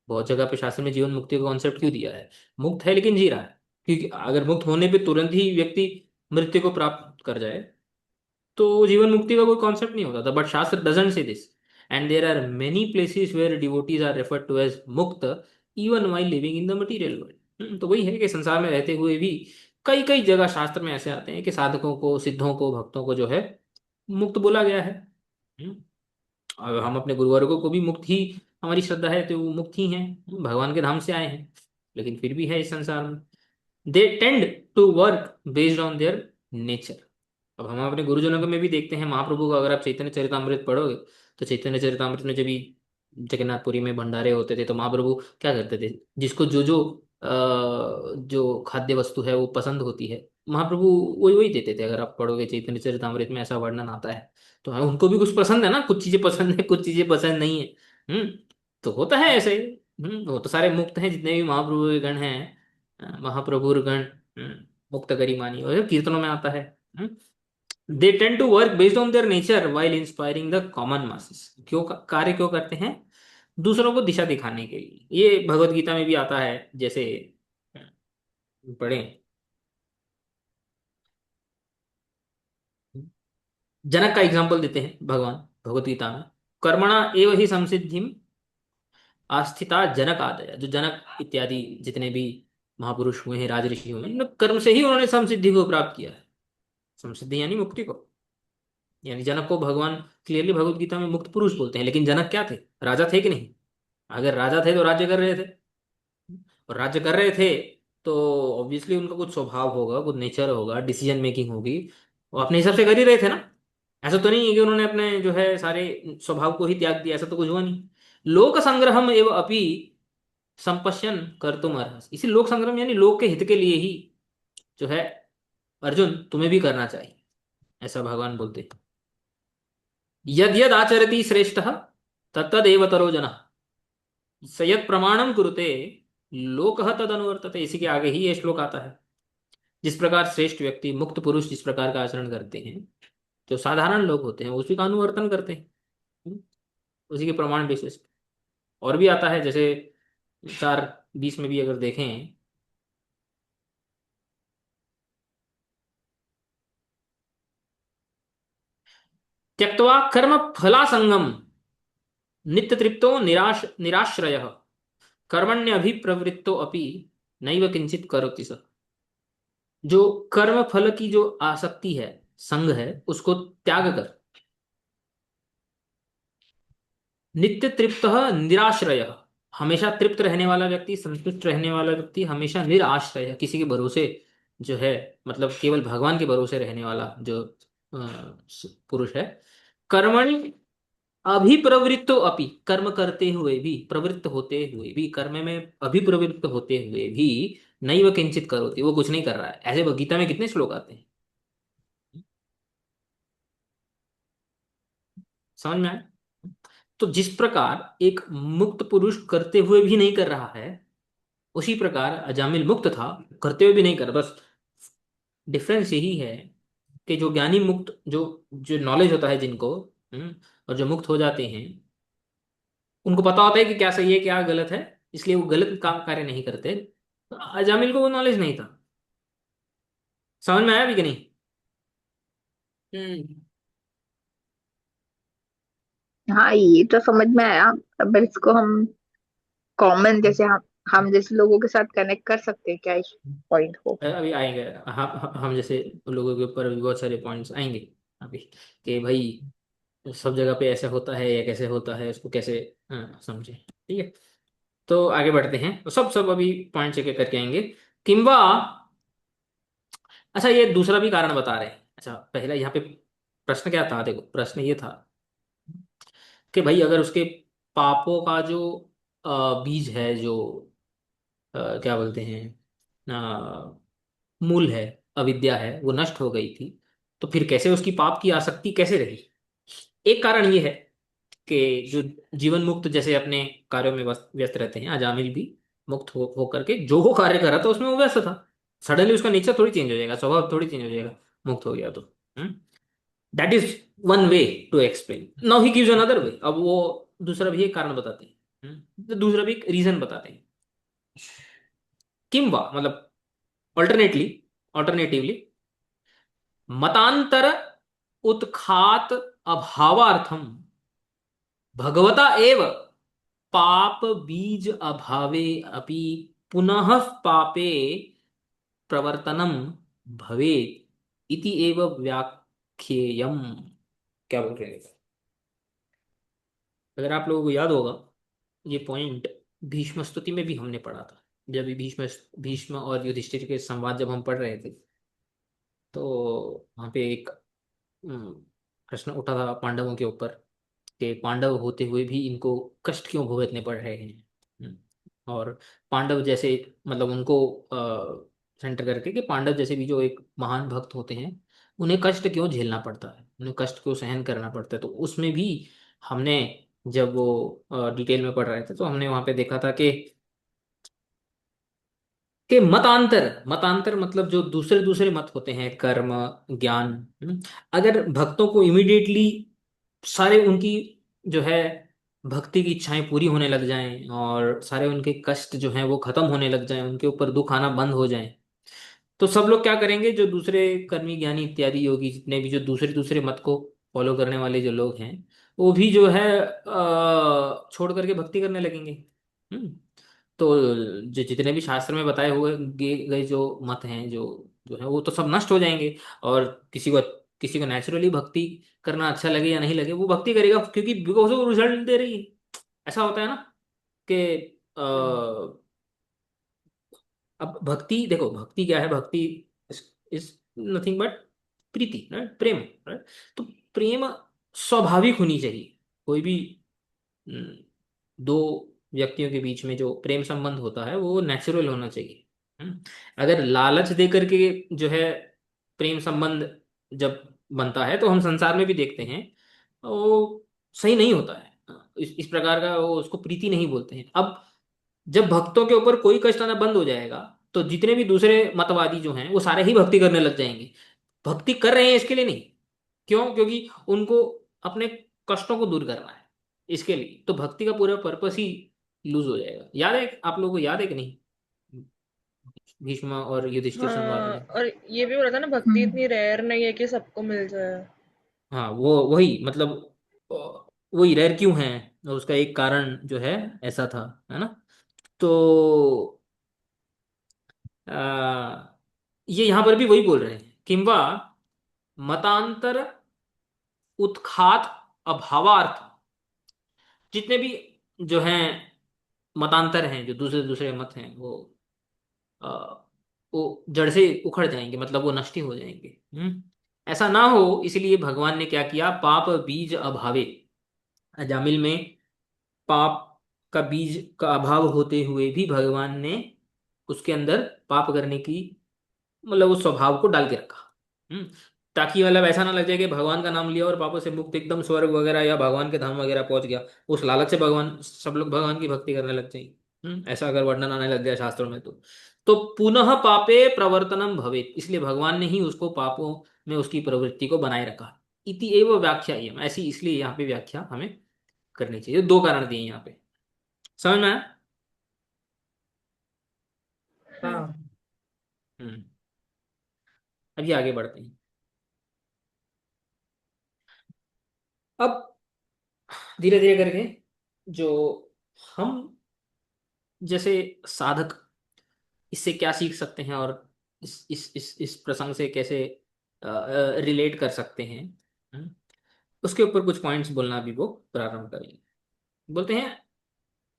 बहुत जगह पे शास्त्र में जीवन मुक्ति का कॉन्सेप्ट क्यों दिया है? मुक्त है लेकिन जी रहा है। क्योंकि अगर मुक्त होने पे तुरंत ही व्यक्ति मृत्यु को प्राप्त कर जाए तो जीवन मुक्ति का कोई कॉन्सेप्ट नहीं होता था। But shastra doesn't say this, and there are many places where devotees are referred to as mukta even while living in the material world. तो वही है कि संसार में रहते हुए भी कई कई जगह शास्त्र में ऐसे आते हैं कि साधकों को, सिद्धों को, भक्तों को जो है मुक्त बोला गया है। हम्म, और हम अपने गुरुवर्गों को भी मुक्त ही, हमारी श्रद्धा है तो वो मुक्त ही हैं, भगवान के धाम से आए हैं, लेकिन फिर भी है इस संसार में। They tend to work based on their nature. अब हम अपने गुरुजनों को में भी देखते हैं, महाप्रभु का अगर आप चैतन्य चरितमृत पढ़ोगे तो चैतन्य चरितमृत में जब भी जगन्नाथपुरी में भंडारे होते थे तो महाप्रभु क्या करते थे, जिसको जो जो जो खाद्य वस्तु है वो पसंद होती है, महाप्रभु वही वही देते थे। अगर आप पढ़ोगे चैतन्य चरितमृत में ऐसा वर्णन आता है। तो हाँ, उनको भी कुछ पसंद है ना, कुछ चीजें पसंद है, कुछ चीजें पसंद नहीं है। हम्म। तो होता है ऐसे। वो तो सारे मुक्त हैं जितने भी महाप्रभु के गण हैं, महाप्रभु गण। मुक्त गरिमानी और कीर्तनों में आता है। They tend to work based on their nature while inspiring the common masses. क्यों कार्य क्यों करते हैं? दूसरों को दिशा दिखाने के लिए। ये भगवत गीता में भी आता है, जैसे पढ़ें, जनक का एग्जाम्पल देते हैं भगवान भगवत गीता में। कर्मणा एव ही संसिद्धिम आस्थिता जनक आदय। जो जनक इत्यादि जितने भी महापुरुष हुए हैं, राज ऋषि हुए हैं, कर्म से ही उन्होंने समसिद्धि को प्राप्त किया है। समसिद्धि यानी मुक्ति को। यानी जनक को भगवान क्लियरली भगवत गीता में मुक्त पुरुष बोलते हैं। लेकिन जनक क्या थे? राजा थे कि नहीं? अगर राजा थे तो राज्य कर रहे थे, और राज्य कर रहे थे तो ऑब्वियसली उनका कुछ स्वभाव होगा, कुछ नेचर होगा, डिसीजन मेकिंग होगी। वो अपने हिसाब से कर ही रहे थे ना। ऐसा तो नहीं है कि उन्होंने अपने जो है सारे स्वभाव को ही त्याग दिया, ऐसा तो कुछ हुआ नहीं। लोक संग्रहम एवं अपि संपश्यन कर तुम अर्हसि। इसी लोक संग्रह यानी लोक के हित के लिए ही जो है अर्जुन तुम्हें भी करना चाहिए, ऐसा भगवान बोलते हैं। यद यद आचरति श्रेष्ठ तत्तदेव तरो जन सयत प्रमाणम कुरुते लोक तद अनुवर्तते। इसी के आगे ही ये श्लोक आता है। जिस प्रकार श्रेष्ठ व्यक्ति, मुक्त पुरुष जिस प्रकार का आचरण करते हैं, जो साधारण लोग होते हैं उसी का अनुवर्तन करते हैं। उसी के प्रमाण बेसिस पे। और भी आता है, जैसे 4:20 में भी अगर देखें, त्यक्त्वा कर्म फलासंगम नित्य तृप्तो निराश्रय कर्मण्यभिप्रवृत्तो अपि नैव किंचित करोति स। जो कर्म फल की जो आसक्ति है, संग है, उसको त्याग कर नित्य तृप्त निराश्रय, हमेशा तृप्त रहने वाला व्यक्ति, संतुष्ट रहने वाला व्यक्ति, हमेशा निराश्रय, किसी के भरोसे जो है, मतलब केवल भगवान के भरोसे रहने वाला जो पुरुष है। कर्मणि अभिप्रवृत्तो अपि, कर्म करते हुए भी, प्रवृत्त होते हुए भी, कर्म में अभिप्रवृत्त होते हुए भी नैव किंचित करोति, वो कुछ नहीं कर रहा है। ऐसे गीता में कितने श्लोक आते हैं, समझ में आए? तो जिस प्रकार एक मुक्त पुरुष करते हुए भी नहीं कर रहा है, उसी प्रकार अजामिल मुक्त था, करते हुए भी नहीं कर। बस डिफरेंस यही है कि जो ज्ञानी मुक्त, जो जो नॉलेज होता है जिनको, और जो मुक्त हो जाते हैं, उनको पता होता है कि क्या सही है क्या गलत है, इसलिए वो गलत काम कार्य नहीं करते। तो अजामिल को वो नॉलेज नहीं था। समझ में आया भी कि नहीं? हम्म। हाँ, ये तो समझ में आया। अब इसको हम कॉमन, जैसे हम जैसे लोगों के साथ कनेक्ट कर सकते हैं क्या इस पॉइंट को? अभी आएंगे। हम जैसे लोगों के ऊपर अभी बहुत सारे पॉइंट्स आएंगे अभी, कि भाई सब जगह पे ऐसा होता है या कैसे होता है, उसको कैसे समझे। ठीक है, तो आगे बढ़ते हैं। तो सब सब अभी पॉइंट एक एक करके आएंगे। किंबा, अच्छा ये दूसरा भी कारण बता रहे हैं। अच्छा पहला यहाँ पे प्रश्न क्या था, देखो प्रश्न ये था कि भाई अगर उसके पापों का जो बीज है, जो क्या बोलते हैं, मूल है, अविद्या है वो नष्ट हो गई थी, तो फिर कैसे उसकी पाप की आसक्ति कैसे रही? एक कारण ये है कि जो जीवन मुक्त जैसे अपने कार्यों में व्यस्त रहते हैं, अजामिल भी मुक्त होकर के जो वो कार्य कर रहा था उसमें वो व्यस्त था। सडनली उसका नेचर थोड़ी चेंज हो जाएगा, स्वभाव थोड़ी चेंज हो जाएगा मुक्त हो गया तो। That is one way to explain. Now he gives another way. अब वो दूसरा भी एक कारण बताते हैं, तो दूसरा भी एक रीजन बताते हैं। किम वा मतलब ऑल्टरनेटली ऑल्टरनेटिवली मतांतर उत्खात अभावार्थम भगवता एव पाप बीज अभावे अपि पुनः पापे प्रवर्तनम भवेत् इति एव व्याख्येयम्। क्या बोल रहे हैं? अगर आप लोगों को याद होगा, ये पॉइंट भीष्म स्तुति में भी हमने पढ़ा था। जब भी भीष्म भीष्म और युधिष्ठिर के संवाद जब हम पढ़ रहे थे, तो वहां पे एक हम्म, प्रश्न उठा था पांडवों के ऊपर कि पांडव होते हुए भी इनको कष्ट क्यों भुगतने पड़ रहे हैं। और पांडव जैसे मतलब उनको सेंटर करके कि पांडव जैसे भी जो एक महान भक्त होते हैं, उन्हें कष्ट क्यों झेलना पड़ता है, उन्हें कष्ट क्यों सहन करना पड़ता है। तो उसमें भी हमने जब वो डिटेल में पढ़ रहे थे तो हमने वहां पे देखा था कि मतांतर मतांतर मतलब जो दूसरे दूसरे मत होते हैं, कर्म, ज्ञान। अगर भक्तों को इमिडिएटली सारे उनकी जो है भक्ति की इच्छाएं पूरी होने लग जाएं और सारे उनके कष्ट जो हैं वो खत्म होने लग जाएं, उनके ऊपर दुख आना बंद हो जाएं, तो सब लोग क्या करेंगे? जो दूसरे कर्मी ज्ञानी इत्यादि योगी जितने भी जो दूसरे दूसरे मत को फॉलो करने वाले जो लोग हैं, वो भी जो है छोड़ करके भक्ति करने लगेंगे। हम्म तो जो जितने भी शास्त्र में बताए हुए गए जो मत हैं, जो जो है वो तो सब नष्ट हो जाएंगे। और किसी को नेचुरली भक्ति करना अच्छा लगे या नहीं लगे, वो भक्ति करेगा क्योंकि बिकॉज वो रिजल्ट दे रही है। ऐसा होता है ना कि अब भक्ति देखो, भक्ति क्या है? भक्ति is nothing but Preeti, right? Prem, right? तो प्रेम स्वाभाविक होनी चाहिए। कोई भी हम्म, दो व्यक्तियों के बीच में जो प्रेम संबंध होता है वो नेचुरल होना चाहिए। अगर लालच दे करके जो है प्रेम संबंध जब बनता है, तो हम संसार में भी देखते हैं वो सही नहीं होता है। इस प्रकार का वो उसको प्रीति नहीं बोलते हैं। अब जब भक्तों के ऊपर कोई कष्ट आना बंद हो जाएगा, तो जितने भी दूसरे मतवादी जो हैं वो सारे ही भक्ति करने लग जाएंगे। भक्ति कर रहे हैं इसके लिए नहीं, क्यों? क्योंकि उनको अपने कष्टों को दूर करना है, इसके लिए। तो भक्ति का पूरा पर्पस ही लूज हो जाएगा। याद है आप लोगों को? याद है कि नहीं भीष्म और युधिष्ठिर संवाद हाँ, में? और ये भी हो रहा था ना, भक्ति हम्म। इतनी रेयर नहीं है कि सबको मिल जाए। हाँ, वो वही मतलब अ, वही रेयर क्यों है, उसका एक कारण जो है ऐसा था, है ना? तो आ, ये यहाँ पर भी वही बोल रहे हैं, किंवा मतांतर उत्खात अभावार्थ। जितने भी जो हैं मतांतर हैं, जो दूसरे दूसरे मत हैं, आ, वो जड़ से उखड़ जाएंगे, मतलब वो नष्ट ही हो जाएंगे। ऐसा ना हो इसलिए भगवान ने क्या किया? पाप बीज अभावे, अजामिल में पाप का बीज का अभाव होते हुए भी भगवान ने उसके अंदर पाप करने की मतलब उस स्वभाव को डाल के रखा। हम्म ताकि मतलब ऐसा ना लग जाए कि भगवान का नाम लिया और पापों से मुक्त एकदम स्वर्ग वगैरह या भगवान के धाम वगैरह पहुंच गया, उस लालच से भगवान सब लोग भगवान की भक्ति करने लग जाएंगे। ऐसा अगर वर्णन आने लग गया शास्त्रों में, तो पुनः पापे प्रवर्तनम भवेत्, इसलिए भगवान ने ही उसको पापों में उसकी प्रवृत्ति को बनाए रखा। इति एव व्याख्या ऐसी, इसलिए यहाँ पे व्याख्या हमें करनी चाहिए। दो कारण दिए यहाँ पे, समझ में आया? हाँ। हम्म अभी आगे बढ़ते हैं। अब धीरे धीरे करके जो हम जैसे साधक इससे क्या सीख सकते हैं, और इस प्रसंग से कैसे रिलेट कर सकते हैं, हम्म, उसके ऊपर कुछ पॉइंट्स बोलना भी वो प्रारंभ करेंगे। बोलते हैं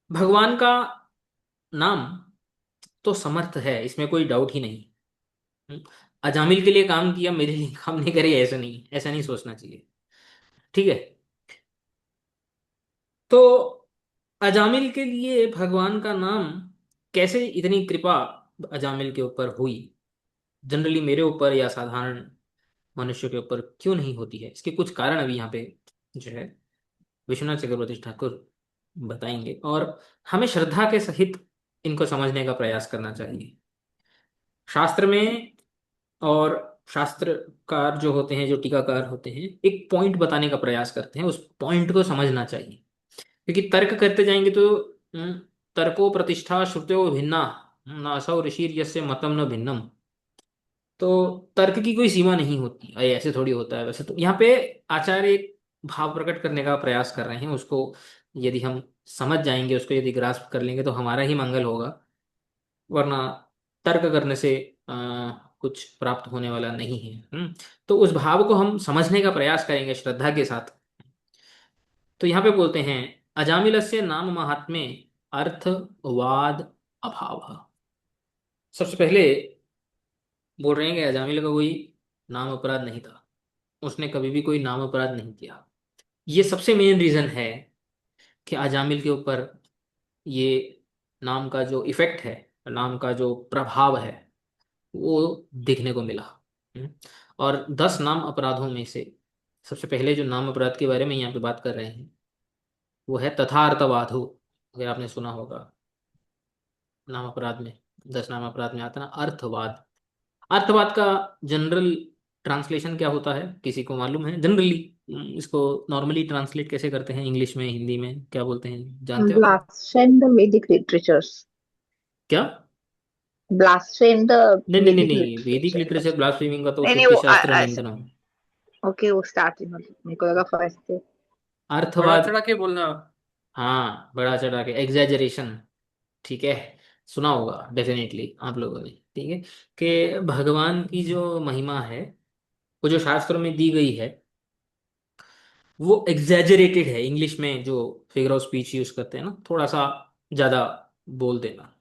भगवान का नाम तो समर्थ है, इसमें कोई डाउट ही नहीं। हम्म, अजामिल के लिए काम किया, मेरे लिए काम नहीं करे, ऐसा नहीं सोचना चाहिए। ठीक है? तो अजामिल के लिए भगवान का नाम कैसे, इतनी कृपा अजामिल के ऊपर हुई, जनरली मेरे ऊपर या साधारण मनुष्य के ऊपर क्यों नहीं होती है, इसके कुछ कारण अभी यहाँ पे जो है विश्वनाथ चक्रवर्ती ठाकुर बताएंगे, और हमें श्रद्धा के सहित इनको समझने का प्रयास करना चाहिए। शास्त्र में और शास्त्रकार जो होते हैं, जो टीकाकार होते हैं, एक पॉइंट बताने का प्रयास करते हैं, उस पॉइंट को समझना चाहिए। क्योंकि तर्क करते जाएंगे तो तर्को प्रतिष्ठा श्रुत्यो भिन्ना नासौ ऋषिर यस्य मतम न भिन्नम। तो तर्क की कोई सीमा नहीं होती, अरे ऐसे थोड़ी होता है। वैसे तो यहाँ पे आचार्य एक भाव प्रकट करने का प्रयास कर रहे हैं, उसको यदि हम समझ जाएंगे, उसको यदि ग्रास्प कर लेंगे तो हमारा ही मंगल होगा, वरना तर्क करने से कुछ प्राप्त होने वाला नहीं है। तो उस भाव को हम समझने का प्रयास करेंगे श्रद्धा के साथ। तो यहाँ पे बोलते हैं अजामिलस्य नाम महात्म्ये अर्थवाद अभाव। सबसे पहले बोल रहे हैं कि अजामिल का कोई नाम अपराध नहीं था, उसने कभी भी कोई नाम अपराध नहीं किया। ये सबसे मेन रीजन है कि अजामिल के ऊपर ये नाम का जो इफेक्ट है, नाम का जो प्रभाव है, वो देखने को मिला। हम्म। और 10 नाम अपराधों में से सबसे पहले जो नाम अपराध के बारे में यहाँ पे बात कर रहे हैं वो है तथार्थवादो। अगर आपने सुना होगा, नाम अपराध में, 10 नाम अपराध में आता है ना अर्थवाद। अर्थवाद का जनरल ट्रांसलेशन क्या होता है, किसी को मालूम है जनरली? इसको नॉर्मली ट्रांसलेट कैसे करते हैं, इंग्लिश में हिंदी में क्या बोलते हैं, जानते हो क्या? Blaspheme the Vedic literatures. क्या? Blaspheme the नहीं नहीं नहीं Vedic नहीं, वैदिक literature. लिटरेचर ब्लास्फेमिंग का तो नहीं नहीं श्रुति वो शास्त्र निंदनम। ओके वो स्टार्टिंग मतलब मेरे को लगा फर्स्ट थे। बड़ा अर्थवाद, चढ़ा के बोलना। हाँ बड़ा चढ़ा के, एग्जैजरेशन, ठीक है। सुना होगा डेफिनेटली आप लोगों ने, ठीक है, कि भगवान की जो महिमा है वो जो शास्त्रों में दी गई है वो एग्जैजरेटेड है। इंग्लिश में जो फिगर ऑफ स्पीच यूज करते हैं ना, थोड़ा सा ज्यादा बोल देना।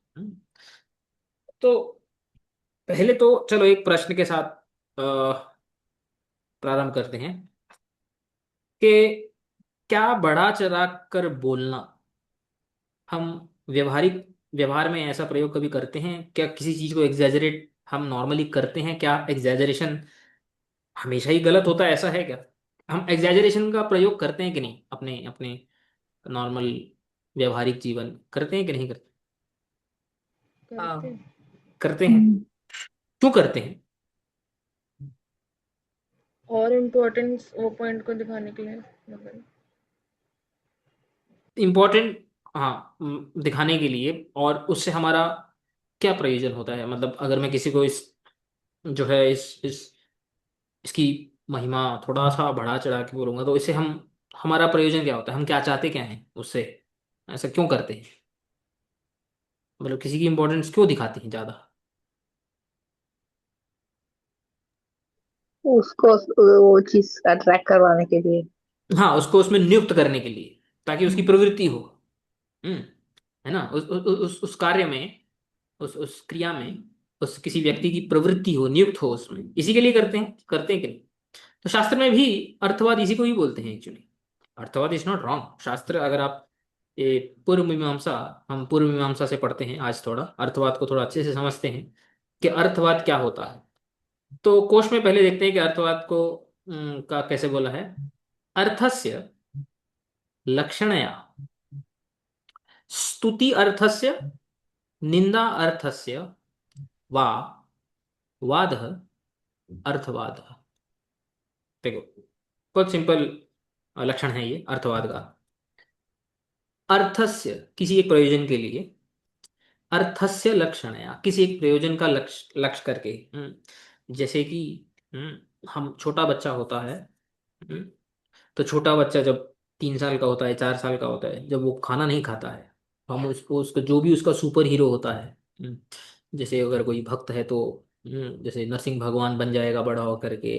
तो पहले तो चलो एक प्रश्न के साथ प्रारंभ करते हैं कि क्या बढ़ा चढ़ा कर बोलना हम व्यवहारिक व्यवहार में ऐसा प्रयोग कभी करते हैं क्या? किसी चीज को एग्जैजरेट हम नॉर्मली करते हैं क्या? एग्जैजरेशन हमेशा ही गलत होता है, ऐसा है क्या? हम एग्जैजरेशन का प्रयोग करते हैं कि नहीं अपने अपने नॉर्मल व्यवहारिक जीवन, करते हैं कि नहीं करते? करते हाँ। हैं। करते हैं। हम्म, क्यों करते हैं? और इम्पोर्टेंस वो पॉइंट को दिखाने के लिए मतलब इम्पोर्टेंट, हाँ, दिखाने के लिए। और उससे हमारा क्या प्रयोजन होता है? मतलब अगर मैं किसी को इस जो है इस इसकी महिमा थोड़ा सा बढ़ा चढ़ा के बोलूंगा तो इससे हम हमारा प्रयोजन क्या होता है, हम क्या चाहते क्या हैं उससे, ऐसा क्यों करते हैं? मतलब किसी की इंपॉर्टेंस क्यों दिखाते हैं ज्यादा? उसको वो चीज अट्रैक्ट करवाने के लिए। हाँ, उसको उसमें नियुक्त करने के लिए, ताकि उसकी हम्म, प्रवृत्ति हो। हम्म, है ना? उस कार्य में, उस क्रिया में, उस किसी व्यक्ति की प्रवृत्ति हो, नियुक्त हो उसमें, इसी के लिए करते हैं कि नहीं? तो शास्त्र में भी अर्थवाद इसी को ही बोलते हैं एक्चुअली। अर्थवाद इज नॉट रॉन्ग। शास्त्र, अगर आप ये पूर्व मीमांसा, हम पूर्व मीमांसा से पढ़ते हैं आज, थोड़ा अर्थवाद को थोड़ा अच्छे से समझते हैं कि अर्थवाद क्या होता है। तो कोश में पहले देखते हैं कि अर्थवाद को का कैसे बोला है। अर्थस्य लक्षणया स्तुति अर्थस्य निंदा अर्थस्य वा वादः अर्थवादः। देखो, बहुत सिंपल लक्षण है ये अर्थवाद का। अर्थस्य किसी एक प्रयोजन के लिए, अर्थस्य लक्षणया किसी एक प्रयोजन का लक्ष्य लक्ष्य करके। जैसे कि हम, छोटा बच्चा होता है, हम्म, तो छोटा बच्चा जब 3 साल का होता है, 4 साल का होता है, जब वो खाना नहीं खाता है, तो हम उसको, उसका जो भी उसका सुपर हीरो होता है, जैसे अगर कोई भक्त है तो जैसे नरसिंह भगवान बन जाएगा बड़ा होकर के,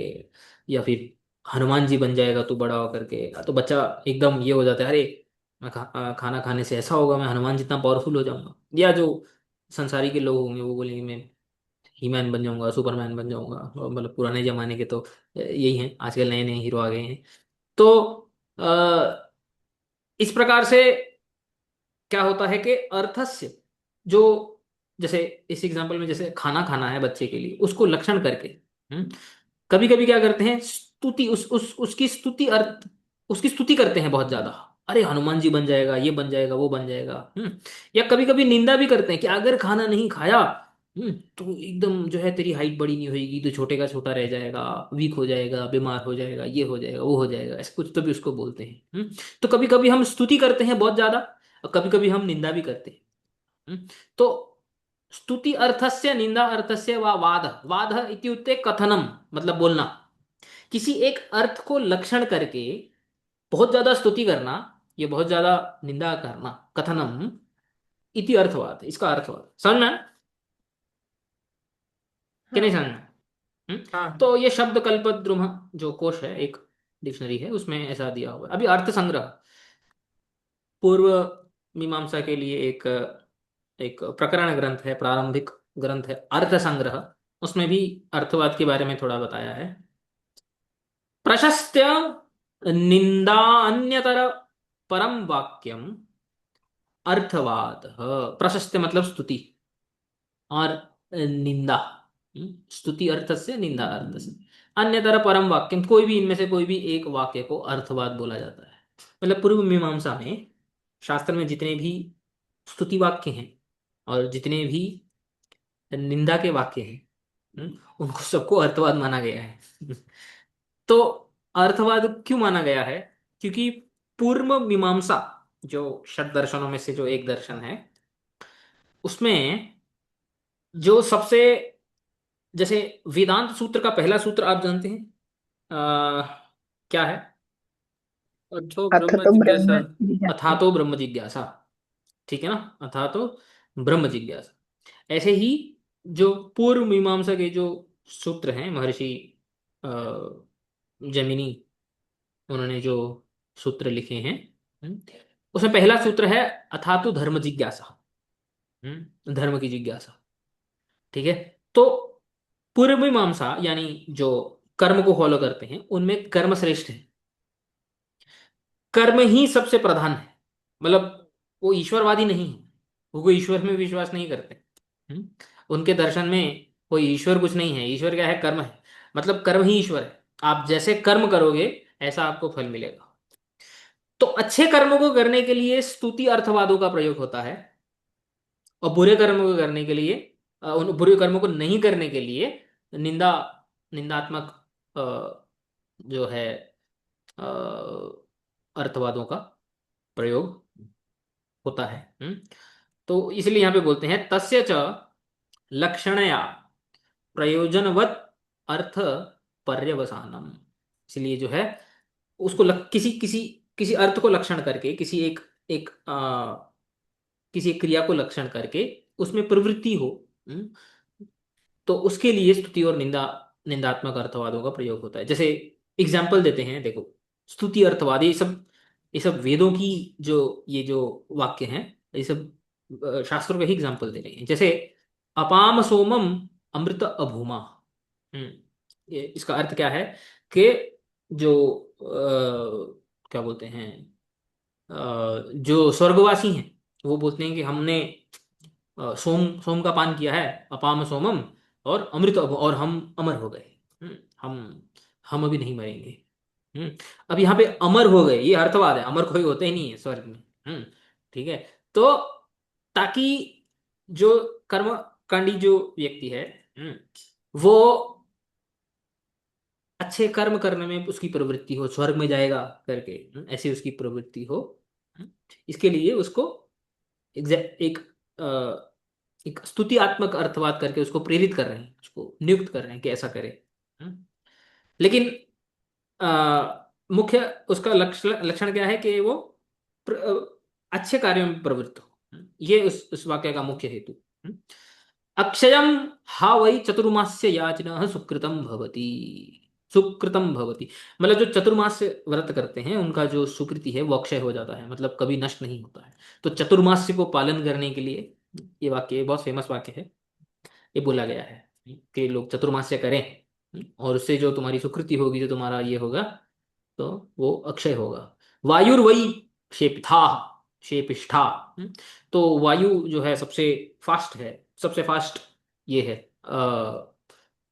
या फिर हनुमान जी बन जाएगा तो बड़ा होकर के, तो बच्चा एकदम ये हो जाता है, अरे मैं खाना खाने से ऐसा होगा, मैं हनुमान जितना पावरफुल हो जाऊंगा। या जो संसारी के लोग होंगे वो बोलेंगे मैं ही मैन बन जाऊंगा, सुपरमैन बन जाऊंगा। और मतलब पुराने जमाने के तो यही हैं, आजकल नए नए हीरो आ गए हैं। तो इस प्रकार से क्या होता है कि अर्थस्य जो जैसे इस एग्जांपल में जैसे खाना खाना है बच्चे के लिए, उसको लक्षण करके कभी कभी क्या करते हैं, स्तुति उस उसकी स्तुति अर्थ, उसकी स्तुति करते हैं बहुत ज्यादा। अरे हनुमान जी बन जाएगा, ये बन जाएगा, वो बन जाएगा। या कभी कभी निंदा भी करते हैं कि अगर खाना नहीं खाया तो एकदम जो है तेरी हाइट बड़ी नहीं होगी, तो छोटे का छोटा रह जाएगा, वीक हो जाएगा, बीमार हो जाएगा, ये हो जाएगा, वो हो जाएगा, ऐसे कुछ तो भी उसको बोलते हैं। तो कभी कभी हम स्तुति करते हैं बहुत ज्यादा, और कभी कभी हम निंदा भी करते हैं। तो स्तुति अर्थस्य निंदा अर्थस्य वा वाद, वाद इत्युक्ते कथनम, मतलब बोलना, किसी एक अर्थ को लक्षण करके बहुत ज्यादा स्तुति करना, ये बहुत ज्यादा निंदा करना, कथनम इति अर्थवाद, इसका अर्थवाद समझ में आया कि नहीं हाँ समझ में आया? हाँ तो ये शब्द कल्पद्रुम जो कोश है, एक डिक्शनरी है, उसमें ऐसा दिया हुआ है। अभी अर्थ संग्रह, पूर्व मीमांसा के लिए एक एक प्रकरण ग्रंथ है, प्रारंभिक ग्रंथ है अर्थ संग्रह, उसमें भी अर्थवाद के बारे में थोड़ा बताया है। प्रशस्त्य निंदान्यतर परम वाक्यम अर्थवाद। प्रशस्त्य मतलब स्तुति, और निंदा, स्तुति अर्थ से, निंदा अर्थ से, अन्यतर परम वाक्यम, कोई भी इनमें से कोई भी एक वाक्य को अर्थवाद बोला जाता है। मतलब पूर्व मीमांसा में, शास्त्र में जितने भी स्तुति वाक्य हैं और जितने भी निंदा के वाक्य हैं, उनको सबको अर्थवाद माना गया है। तो अर्थवाद क्यों माना गया है? क्योंकि पूर्व मीमांसा जो षट दर्शनों में से जो एक दर्शन है, उसमें जो सबसे, जैसे वेदांत सूत्र का पहला सूत्र आप जानते हैं, क्या है? अथो अथ ब्रह्म तो जिज्ञासा, ब्रह्म अथा जिज्ञासा। तो ब्रह्म जिज्ञासा, ठीक है ना, अथा तो ब्रह्म जिज्ञासा। ऐसे ही जो पूर्व मीमांसा के जो सूत्र हैं, महर्षि अ, जैमिनी, उन्होंने जो सूत्र लिखे हैं, हम्म, उसमें पहला सूत्र है अथातु धर्म जिज्ञासा, धर्म की जिज्ञासा, ठीक है। तो पूर्व मीमांसा यानी जो कर्म को फॉलो करते हैं, उनमें कर्म श्रेष्ठ है, कर्म ही सबसे प्रधान है। मतलब वो ईश्वरवादी नहीं है, वो कोई ईश्वर में विश्वास नहीं करते। हम्म? उनके दर्शन में कोई ईश्वर कुछ नहीं है, ईश्वर क्या है, कर्म है, मतलब कर्म ही ईश्वर है। आप जैसे कर्म करोगे ऐसा आपको फल मिलेगा। तो अच्छे कर्मों को करने के लिए स्तुति अर्थवादों का प्रयोग होता है, और बुरे कर्मों को करने के लिए, उन बुरे कर्मों को नहीं करने के लिए निंदा, निंदात्मक जो है अ, अर्थवादों का प्रयोग होता है। तो इसलिए यहां पे बोलते हैं तस्य च लक्षणया प्रयोजनवत अर्थ पर्यवसानम। इसलिए जो है उसको किसी किसी किसी अर्थ को लक्षण करके, किसी एक एक किसी एक क्रिया को लक्षण करके उसमें प्रवृत्ति हो, हम्म, तो उसके लिए स्तुति और निंदा, निंदात्मक अर्थवादों का प्रयोग होता है। जैसे एग्जाम्पल देते हैं, देखो, स्तुति अर्थवाद, ये सब वेदों की जो ये जो वाक्य हैं, ये सब शास्त्रों के ही एग्जाम्पल दे रहे हैं। जैसे अपाम सोमम अमृत अभूमा, हम्म, ये इसका अर्थ क्या है कि जो क्या बोलते हैं, जो स्वर्गवासी हैं, वो बोलते हैं कि हमने सोम सोम का पान किया है, अपाम सोमम, और और हम अमर हो गए। हम अभी नहीं मरेंगे। अब यहाँ पे अमर हो गए, ये अर्थवाद है, अमर कोई होते ही नहीं है स्वर्ग में। ठीक है। तो ताकि जो कर्मकांडी जो व्यक्ति है, वो अच्छे कर्म करने में उसकी प्रवृत्ति हो, स्वर्ग में जाएगा करके, ऐसी उसकी प्रवृत्ति हो। हम्म, इसके लिए उसको एक एक स्तुतियात्मक अर्थवाद करके उसको प्रेरित कर रहे हैं, उसको नियुक्त कर रहे हैं कि ऐसा करे। हम्म? लेकिन मुख्य उसका लक्षण क्या है कि वो अच्छे कार्यों में प्रवृत्त हो। ये उस वाक्य का मुख्य हेतु। हम्म? अक्षयम हा वही चतुर्मास्य याचना सुकृतम भवति, सुकृतम भवति, मतलब जो चतुर्मास व्रत करते हैं उनका जो सुकृति है वो अक्षय हो जाता है, मतलब कभी नष्ट नहीं होता है। तो चतुर्मास्य को पालन करने के लिए ये वाक्य, ये बहुत फेमस वाक्य है, ये बोला गया है कि लोग चतुर्मास्य करें, और उससे जो तुम्हारी सुकृति होगी, जो तुम्हारा ये होगा, तो वो अक्षय होगा। वायुर्वई शेपिथा, शेपिष्ठा, तो वायु जो है सबसे फास्ट है, सबसे फास्ट ये है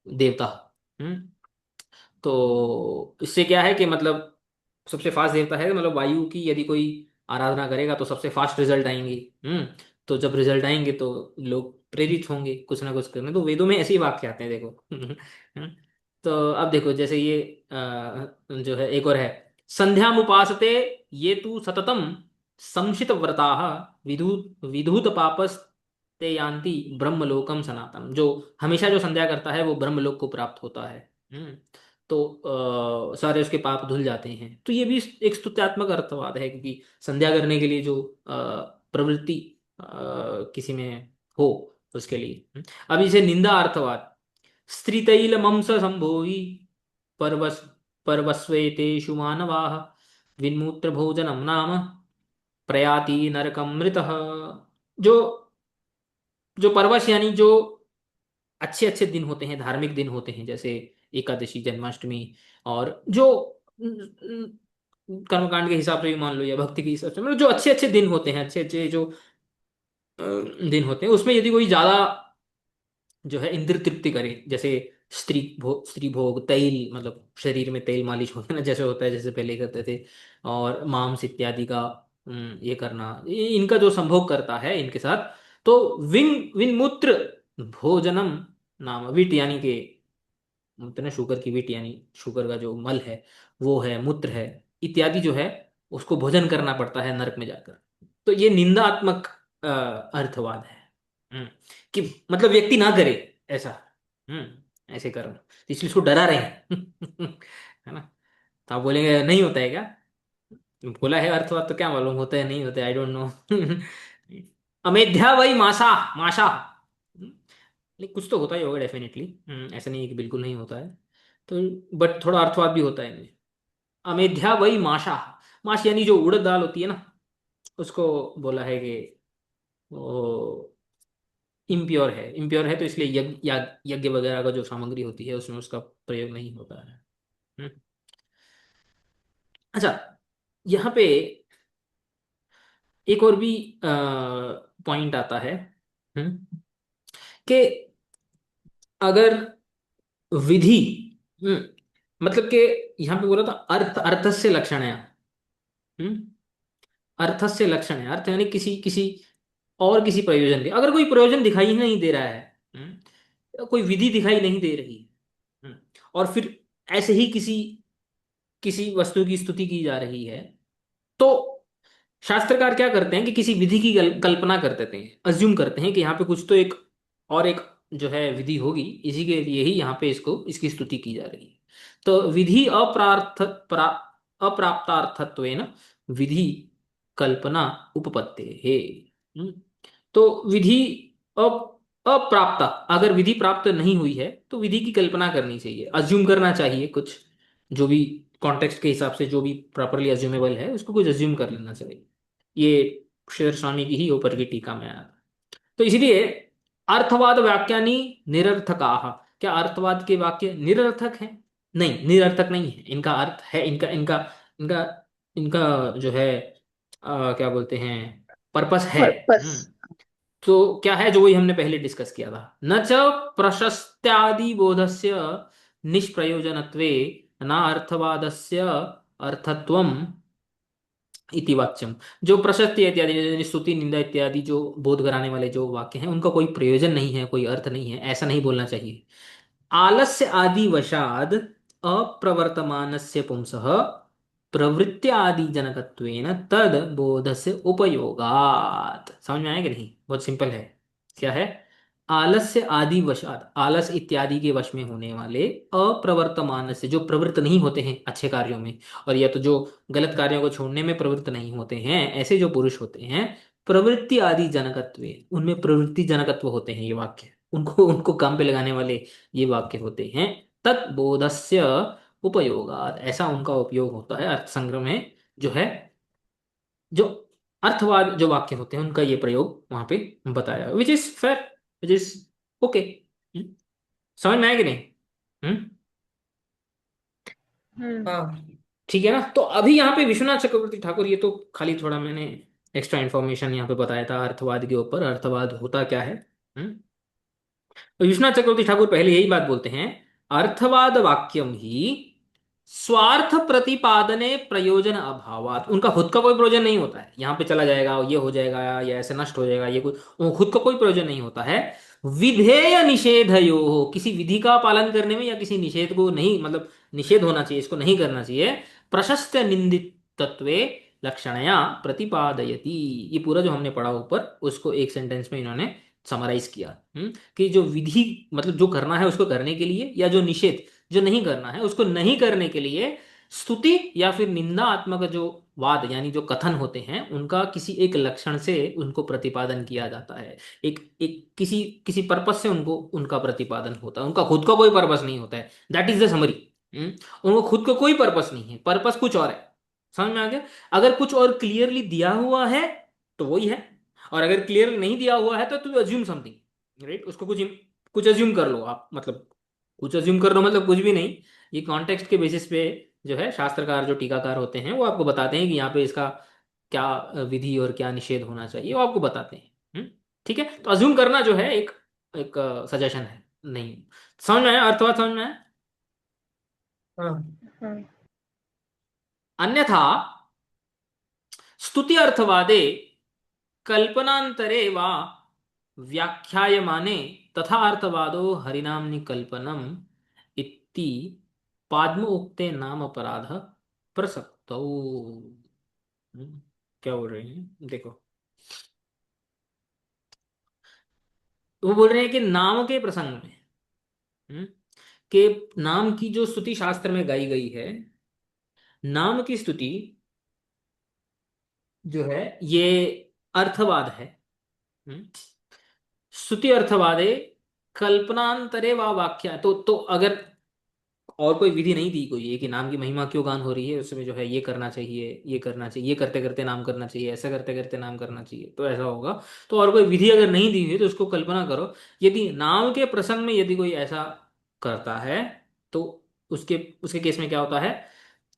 देवता। हम्म। तो इससे क्या है कि मतलब सबसे फास्ट देवता है, मतलब वायु की यदि कोई आराधना करेगा तो सबसे फास्ट रिजल्ट आएंगे। हम्म। तो जब रिजल्ट आएंगे तो लोग प्रेरित होंगे कुछ ना कुछ करने। तो वेदों में ऐसे ही वाक्य आते हैं देखो। हम्म। तो अब देखो जैसे ये जो है एक और है, संध्यामुपासते ये तु सततम संशित व्रता विधूत विधूत पापस्ते यान्ति ब्रह्मलोकम सनातन। जो हमेशा जो संध्या करता है वो ब्रह्मलोक को प्राप्त होता है। हम्म। तो सारे उसके पाप धुल जाते हैं। तो ये भी एक स्तुत्यात्मक अर्थवाद है, क्योंकि संध्या करने के लिए जो प्रवृत्ति किसी में हो उसके लिए। अब इसे निंदा अर्थवाद, स्त्रीतैल मंस संभोगी परवस परवस्वेतेषु मानवाः विन्मूत्र भोजनम नाम प्रयाति नरकमृतः। जो जो परवश यानी जो अच्छे अच्छे दिन होते हैं, धार्मिक दिन होते हैं, जैसे एकादशी, जन्माष्टमी, और जो कर्मकांड के हिसाब से भी मान लो या भक्ति के हिसाब से, मतलब जो अच्छे अच्छे दिन होते हैं, अच्छे अच्छे जो दिन होते हैं, उसमें यदि कोई ज्यादा जो है इंद्र तृप्ति करे, जैसे स्त्री भोग, तैल मतलब शरीर में तेल मालिश होता है ना, जैसे होता है जैसे पहले करते थे, और मांस इत्यादि का ये करना, इनका जो संभोग करता है इनके साथ, तो विनमूत्र भोजनम नाम, विट यानी कि मूत्र ना, शुगर की विट यानी शुगर का जो मल है वो है, मूत्र है इत्यादि जो है, उसको भोजन करना पड़ता है नरक में जाकर। तो ये निंदात्मक अर्थवाद है। हम्म, कि मतलब व्यक्ति ना करे ऐसा। ऐसे कर्म, तो इसलिए उसको डरा रहे हैं। है ना। तो आप बोलेंगे नहीं होता है क्या, बोला है अर्थवाद तो क्या मालूम होता है नहीं होता है, आई डोंट नो। अमेध्या वही मासा, माशा। नहीं, कुछ तो होता ही होगा डेफिनेटली। ऐसा नहीं है कि बिल्कुल नहीं होता है। तो बट थोड़ा अर्थवाद भी होता है इनमें। अमेध्या वही माशा, माश यानी जो उड़द दाल होती है ना, उसको बोला है कि वो इम्प्योर है, इम्प्योर है, तो इसलिए यज्ञ वगैरह का जो सामग्री होती है उसमें उसका प्रयोग नहीं होता है। हम्म। अच्छा, यहाँ पे एक और भी पॉइंट आता है। हम्म, कि अगर विधि, मतलब कि यहाँ पे बोला था अर्थस्य लक्षण है। हम्म। अर्थस्य लक्षण है, अर्थ यानी किसी किसी और किसी प्रयोजन के, अगर कोई प्रयोजन दिखाई ही नहीं दे रहा है, कोई विधि दिखाई नहीं दे रही, हम्म, और फिर ऐसे ही किसी किसी वस्तु की स्तुति की जा रही है, तो शास्त्रकार क्या करते हैं कि किसी विधि की कल्पना कर देते हैं, अज्यूम करते हैं कि यहाँ पे कुछ तो एक और एक जो है विधि होगी, इसी के लिए ही यहाँ पे इसको इसकी स्तुति की जा रही है। तो विधि अप्राप्तार्थत्वेन विधि कल्पना उपपत्ते है। तो विधि अप्राप्ता, अगर विधि प्राप्त नहीं हुई है तो विधि की कल्पना करनी चाहिए, अज्यूम करना चाहिए कुछ, जो भी कॉन्टेक्स्ट के हिसाब से जो भी प्रॉपरली अज्यूमेबल है उसको कुछ अज्यूम कर लेना चाहिए। ये शेर स्वामी की ही ऊपर की टीका में आया। तो इसलिए अर्थवाद वाक्यानि निरर्थकाः, क्या अर्थवाद के वाक्य निरर्थक हैं? नहीं, निरर्थक नहीं है, इनका अर्थ है, इनका इनका इनका इनका जो है क्या बोलते हैं, पर्पस है। पर्पस। हम्म। तो क्या है, जो वही हमने पहले डिस्कस किया था, न च प्रशस्त्यादि बोधस्य निष्प्रयोजनत्वे न अर्थवादस्य अर्थत्वम इति वाच्यम। जो प्रशस्ति इत्यादि यानी स्तुति निंदा इत्यादि जो बोध कराने वाले जो वाक्य हैं, उनका कोई प्रयोजन नहीं है, कोई अर्थ नहीं है, ऐसा नहीं बोलना चाहिए। आलस्य आदि वशाद अप्रवर्तमानस्य पुंसः प्रवृत्ति आदि जनकत्वेन तद बोधस्य उपयोगात। समझ में आया कि नहीं? बहुत सिंपल है। क्या है? आलस्य आदि वशाद, आलस इत्यादि के वश में होने वाले, अप्रवर्तमान से जो प्रवृत्त नहीं होते हैं अच्छे कार्यों में, और या तो जो गलत कार्यों को छोड़ने में प्रवृत्त नहीं होते हैं, ऐसे जो पुरुष होते हैं, प्रवृत्ति आदि जनकत्व, उनमें प्रवृत्ति जनकत्व होते हैं ये वाक्य, उनको उनको काम पे लगाने वाले ये वाक्य होते हैं। तत्बोधस्य उपयोगात, ऐसा उनका उपयोग होता है अर्थ संग्रह में, जो है जो अर्थवाद जो वाक्य होते हैं उनका ये प्रयोग वहां पे बताया, which is fair, which is okay. समझ में आया कि नहीं? हम्म। हम्म। हाँ, ठीक है ना। तो अभी यहाँ पे विश्वनाथ चक्रवर्ती ठाकुर, ये तो खाली थोड़ा मैंने एक्स्ट्रा इन्फॉर्मेशन यहाँ पे बताया था अर्थवाद के ऊपर, अर्थवाद होता क्या है। हम्म। तो विश्वनाथ चक्रवर्ती ठाकुर पहले यही बात बोलते हैं, अर्थवाद वाक्यम ही स्वार्थ प्रतिपादने प्रयोजन अभावात। उनका खुद का कोई प्रयोजन नहीं होता है, यहाँ पे चला जाएगा, ये हो जाएगा, या ऐसे नष्ट हो जाएगा, ये कोई खुद का कोई प्रयोजन नहीं होता है। विधेय निषेधयो, किसी विधि का पालन करने में या किसी निषेध को नहीं, मतलब निषेध होना चाहिए, इसको नहीं करना चाहिए। प्रशस्त निंदित तत्वे लक्षणया प्रतिपादयति। ये पूरा जो हमने पढ़ा ऊपर, उसको एक सेंटेंस में इन्होंने समराइज किया। कि जो विधि, मतलब जो करना है उसको करने के लिए, या जो निषेध, जो नहीं करना है उसको नहीं करने के लिए, स्तुति या फिर निंदात्मक जो वाद यानी जो कथन होते हैं, उनका किसी एक लक्षण से उनको प्रतिपादन किया जाता है। एक एक किसी किसी पर्पस से उनको उनका प्रतिपादन होता है, उनका खुद का कोई पर्पस नहीं होता है। That is the summary. उनको खुद का कोई पर्पस नहीं है, पर्पस कुछ और है। समझ में आ गया? अगर कुछ और क्लियरली दिया हुआ है तो वही है, और अगर क्लियर नहीं दिया हुआ है तो टू अज्यूम समथिंग, राइट? उसको कुछ कुछ अज्यूम कर लो आप, मतलब कुछ अज्यूम कर लो मतलब कुछ भी नहीं। ये कॉन्टेक्स्ट के बेसिस पे जो है शास्त्रकार, जो टीकाकार होते हैं, वो आपको बताते हैं कि यहाँ पे इसका क्या विधि और क्या निषेध होना चाहिए, वो आपको बताते हैं। ठीक है, तो अज्यूम करना जो है एक एक सजेशन है, नहीं। समझ में आया? अर्थवाद समझ में आया? हाँ। हाँ। अन्यथा स्तुति अर्थवादे कल्पनांतरे वा व्याख्यायमाने तथा अर्थवादो हरिनाम्नि कल्पनम इति पाद्म उक्ते नाम अपराध प्रसक्तौ। क्या बोल रहे हैं देखो, वो बोल रहे हैं कि नाम के प्रसंग में, हम्म, के नाम की जो स्तुति शास्त्र में गाई गई है, नाम की स्तुति जो है ये अर्थवाद है। हम्म, स्तुति अर्थवादे कल्पनांतरे व वाक्या, तो अगर और कोई विधि नहीं दी कोई है कि नाम की महिमा क्यों गान हो रही है, उसमें जो है ये करना चाहिए, ये करना चाहिए, ये करते करते नाम करना चाहिए, ऐसा करते करते नाम करना चाहिए, तो ऐसा होगा। तो और कोई विधि अगर नहीं दी हुई तो उसको कल्पना करो। यदि नाम के प्रसंग में यदि कोई ऐसा करता है तो उसके उसके केस में क्या होता है?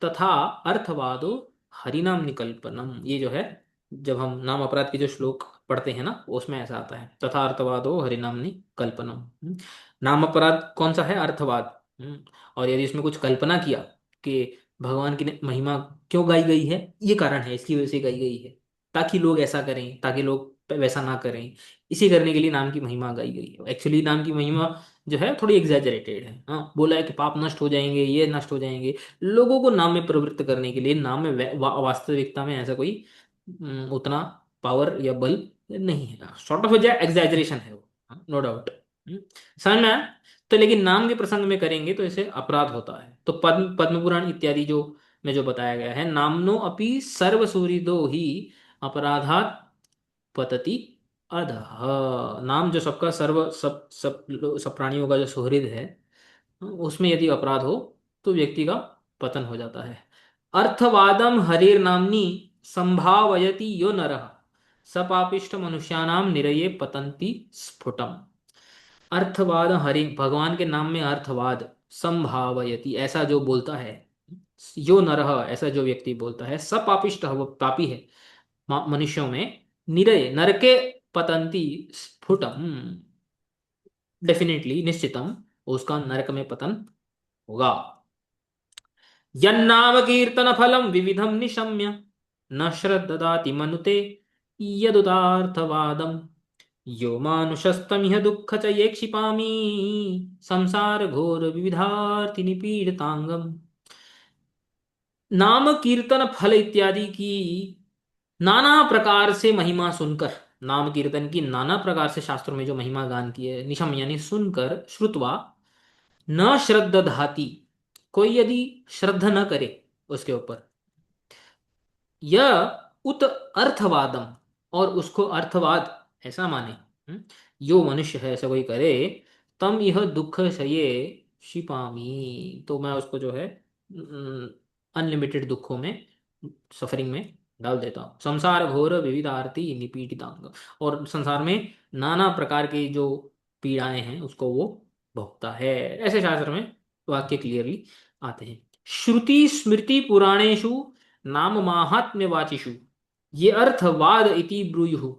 तथा अर्थवादो हरिनाम निकल्पनम, ये जो है जब हम नाम अपराध के जो श्लोक पढ़ते हैं ना, उसमें ऐसा आता है, तथा अर्थवादो हरिनाम निकल्पनम। नाम अपराध कौन सा है? अर्थवाद। और यदि इसमें कुछ कल्पना किया कि भगवान की महिमा क्यों गाई गई है, ये कारण है, इसकी वजह से गाई गई है, ताकि लोग ऐसा करें, ताकि लोग वैसा ना करें, इसी करने के लिए नाम की महिमा गाई गई है। एक्चुअली नाम की महिमा जो है थोड़ी एग्जैजरेटेड है। हाँ, बोला है कि पाप नष्ट हो जाएंगे, ये नष्ट हो जाएंगे, लोगों को नाम में प्रवृत्त करने के लिए। नाम में वास्तविकता में ऐसा कोई उतना पावर या बल नहीं है, सॉर्ट ऑफ एग्जैजरेशन है वो, नो डाउट। समझ में आया? तो लेकिन नाम के प्रसंग में करेंगे तो इसे अपराध होता है। तो पद्म पद्म पुराण इत्यादि जो में जो बताया गया है, नामनो अपि सर्वसुहृदो ही अपराधात पतति अधः। नाम जो सबका सर्व सब प्राणियों का जो सुहृद है, उसमें यदि अपराध हो तो व्यक्ति का पतन हो जाता है। अर्थवादम हरेर नामनी संभावयति यो नरः सपापिष्ट मनुष्याणाम निरये पतंति स्फुटम। अर्थवाद हरि, भगवान के नाम में अर्थवाद, संभावयति ऐसा जो बोलता है, यो नरः ऐसा जो व्यक्ति बोलता है, सपापिष्ट वो पापी है मनुष्यों में, निरय नरके पतंती स्फुटम, डेफिनेटली निश्चितम उसका नरक में पतन होगा। यन्नाम कीर्तन फलम विविधम निशम्य न श्रद्ददाति मनुते यदुदार्थवादम यो मानुषस्तमिह दुःख च ये क्षिपामि संसार घोर विविधार्ति निपीड़ितांगम। नाम कीर्तन फल इत्यादि की नाना प्रकार से महिमा सुनकर, नाम कीर्तन की नाना प्रकार से शास्त्रों में जो महिमा गान की है, निशम यानी सुनकर, श्रुतवा न श्रद्धाति, कोई यदि श्रद्धा न करे उसके ऊपर, यह उत अर्थवादम और उसको अर्थवाद ऐसा माने, यो मनुष्य है ऐसा कोई करे, तम यह दुख शये क्षिपामि, तो मैं उसको जो है अनलिमिटेड दुखों में, सफरिंग में डाल देता हूँ। संसार घोर विविधार्ति निपीड़ितांग, और संसार में नाना प्रकार की जो पीड़ाएं हैं उसको वो भोगता है। ऐसे शास्त्र में वाक्य क्लियरली आते हैं। श्रुति स्मृति पुराणेषु नाम माहात्म्य वाचिषु ये अर्थवाद इति ब्रूयुः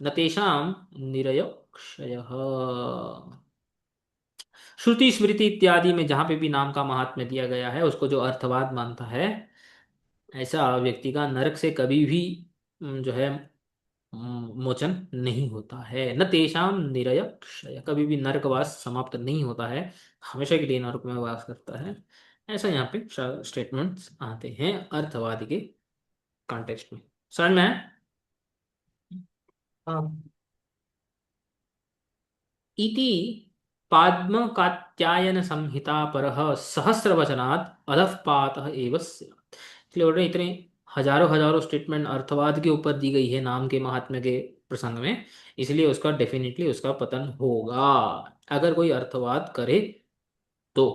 न तेषां निरय क्षयः। श्रुति स्मृति इत्यादि में जहां पे भी नाम का महात्म्य दिया गया है उसको जो अर्थवाद मानता है, ऐसा व्यक्ति का नरक से कभी भी जो है मोचन नहीं होता है। न तेषाम निरय क्षय, कभी भी नरकवास समाप्त नहीं होता है, हमेशा के लिए नरक में वास करता है। ऐसा यहाँ पे स्टेटमेंट्स आते हैं अर्थवादी के कॉन्टेक्स्ट में। समझ में है? हाँ। इति पाद्म कात्यायन संहिता परः सहस्रवचनात् अधःपातः एव स्यात्। इसलिए बोल रहे हैं, इतने हजारों हजारों स्टेटमेंट अर्थवाद के ऊपर दी गई है नाम के महात्म्य के प्रसंग में, इसलिए उसका डेफिनेटली उसका पतन होगा अगर कोई अर्थवाद करे तो।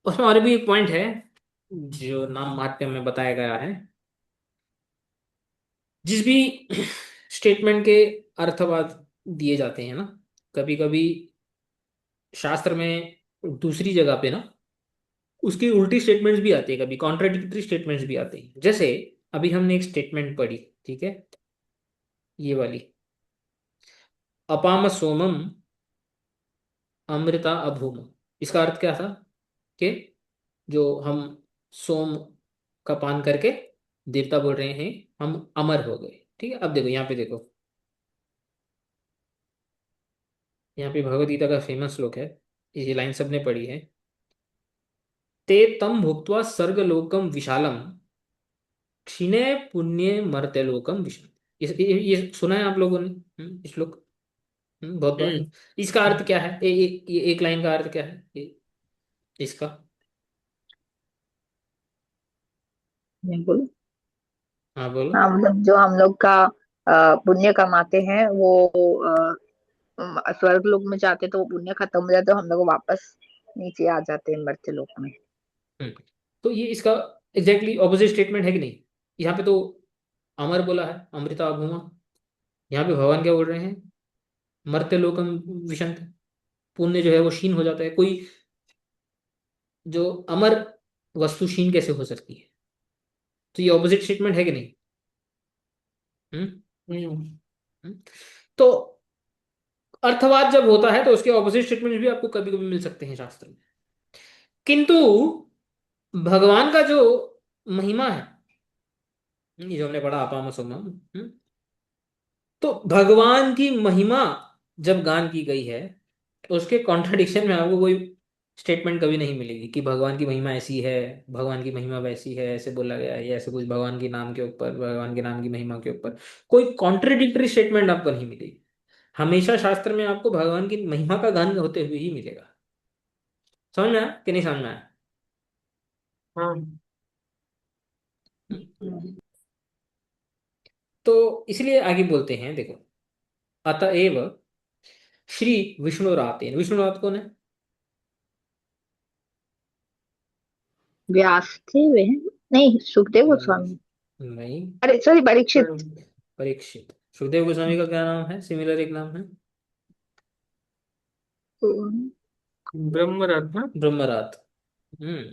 उसमें और भी एक पॉइंट है जो नाम महात्म्य में बताया गया है। जिस भी स्टेटमेंट के अर्थवाद दिए जाते हैं ना, कभी कभी शास्त्र में दूसरी जगह पे ना उसकी उल्टी स्टेटमेंट्स भी आती है, कभी कॉन्ट्राडिक्टरी स्टेटमेंट्स भी आते हैं। जैसे अभी हमने एक स्टेटमेंट पढ़ी, ठीक है, ये वाली, अपाम सोमम अमृता अभूम। इसका अर्थ क्या था कि जो हम सोम का पान करके देवता बोल रहे हैं हम अमर हो गए। ठीक है, अब देखो यहाँ पे, देखो यहाँ पे भगवद गीता का फेमस श्लोक है, ये लाइन सबने पढ़ी है। ते तम भुक्त्वा स्वर्गलोकम विशालम क्षीणे पुण्य मर्त्यलोकम विशाल। ये सुना है आप लोगों ने? इस श्लोक बहुत बार। हम्म। इसका अर्थ क्या है? ये एक लाइन का अर्थ क्या है इसका? नहीं बोलो। हाँ बोलो। हाँ मतलब जो हम लोग का पुण्य कमाते हैं वो स्वर्ग लोक में जाते तो वो पुण्य खत्म हो जाता तो हम लोग वापस नीचे आ जाते हैं मर्त्य लोक में। हम्म, तो ये इसका एग्जैक्टली ऑपोजिट स्टेटमेंट है कि नहीं? यहाँ पे तो अमर बोला है, अमृता अभूमा। यहाँ पे भगवान क्या बोल रहे हैं? मर्त्य लोकम विशंत। पुण्य जो है वो क्षीण हो जाता है। कोई जो अमर वस्तु क्षीण कैसे हो सकती है? तो ये ऑपोजिट स्टेटमेंट है कि नहीं? हम्म हम्म। हम्म। तो अर्थवाद जब होता है तो उसके ऑपोजिट स्टेटमेंट भी आपको कभी कभी मिल सकते हैं शास्त्र में। किंतु भगवान का जो महिमा है, ये जो हमने पढ़ा अपाम सोमम, तो भगवान की महिमा जब गान की गई है तो उसके कॉन्ट्रडिक्शन में आपको कोई स्टेटमेंट कभी नहीं मिलेगी कि भगवान की महिमा ऐसी है, भगवान की महिमा वैसी है, ऐसे बोला गया है, या ऐसे कुछ भगवान के नाम के ऊपर, भगवान के नाम की महिमा के ऊपर कोई कॉन्ट्रडिक्टरी स्टेटमेंट आपको नहीं मिलेगी। हमेशा शास्त्र में आपको भगवान की महिमा का गान होते हुए ही मिलेगा। समझ में आया कि नहीं समझ में आया? हाँ। हम्म? तो इसलिए आगे बोलते हैं, देखो, अतएव श्री विष्णुरातेन। विष्णुरात कौन है? व्यास थे वे, नहीं सुखदेव गोस्वामी। नहीं, अरे सॉरी परीक्षित। परीक्षित। सुखदेव गोस्वामी का क्या नाम है? सिमिलर एक नाम है, ब्रह्मरथ ना। ब्रह्मरात। हम्म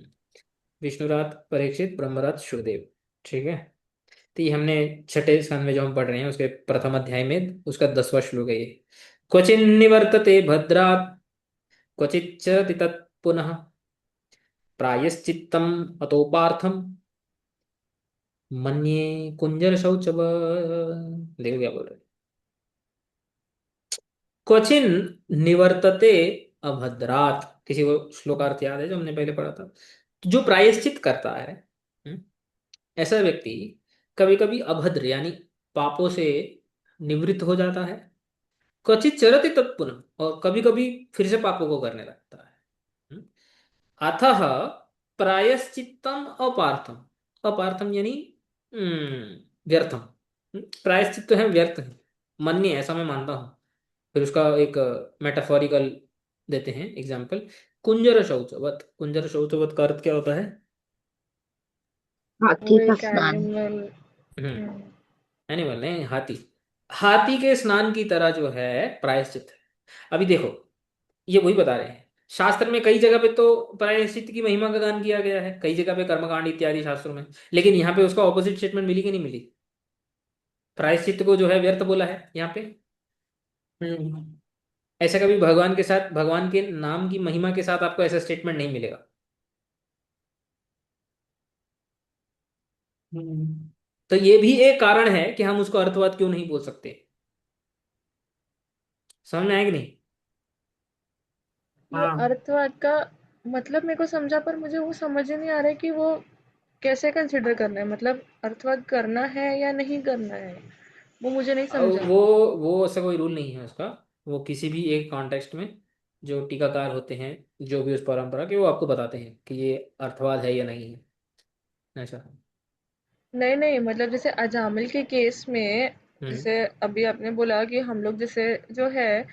विष्णुरात, परीक्षित, ब्रह्मरात, सुखदेव। ठीक है, तो ये हमने छठे स्कंद में जो हम पढ़ रहे हैं उसके प्रथम अध्याय में उसका 10वां श्लोक है ये। क्वचिन निवर्तते भद्रात् क्वचित चरति तत् पुनः प्रायश्चित्तम अतोपार्थम मन्ये कुंजर शौचव। देखो क्या बोल रहे हैं। क्वचिन निवर्तते अभद्रात, किसी को श्लोकार्थ याद है जो हमने पहले पढ़ा था? तो जो प्रायश्चित करता है, हम्म, ऐसा व्यक्ति कभी कभी अभद्र यानी पापों से निवृत्त हो जाता है। क्वचित चरति तत्पुनः, और कभी कभी फिर से पापों को करने लगता है। हम्म, अतः प्रायश्चित्तम अपार्थम। अपार्थम यानी व्यर्थम। प्रायश्चित तो है, व्यर्थ है, मन्य, ऐसा मैं मानता हूँ। फिर उसका एक मेटाफोरिकल देते हैं एग्जाम्पल, कुंजर शौचवत। कुंजर शौचवत का अर्थ क्या होता है? हाथी वो का एक स्नान। एनिमल। हम्म एनिमल नहीं, हाथी। हाथी के स्नान की तरह जो है प्रायश्चित है। अभी देखो, ये वही बता रहे हैं, शास्त्र में कई जगह पे तो प्रायश्चित की महिमा का गान किया गया है, कई जगह पे कर्मकांड इत्यादि शास्त्रों में, लेकिन यहाँ पे उसका ऑपोजिट स्टेटमेंट मिली कि नहीं मिली? प्रायश्चित को जो है व्यर्थ बोला है यहाँ पे। हम्म। ऐसा कभी भगवान के साथ, भगवान के नाम की महिमा के साथ आपको ऐसा स्टेटमेंट नहीं मिलेगा। हम्म, तो ये भी एक कारण है कि हम उसको अर्थवाद क्यों नहीं बोल सकते। समझ में आया कि नहीं? ये हाँ अर्थवाद का मतलब मेरे को समझा, पर मुझे वो समझ ही नहीं आ रहा है कि वो कैसे कंसिडर करना है, मतलब अर्थवाद करना है या नहीं करना है, वो मुझे नहीं समझा। वो ऐसा कोई रूल नहीं है उसका। वो किसी भी एक कॉन्टेक्स्ट में जो टीकाकार होते हैं, जो भी उस परंपरा के, वो आपको बताते हैं कि ये अर्थवाद है या नहीं है। ऐसा। नहीं नहीं, मतलब जैसे अजामिल के केस में, हम्म। जैसे अभी आपने बोला कि हम लोग जैसे जो है,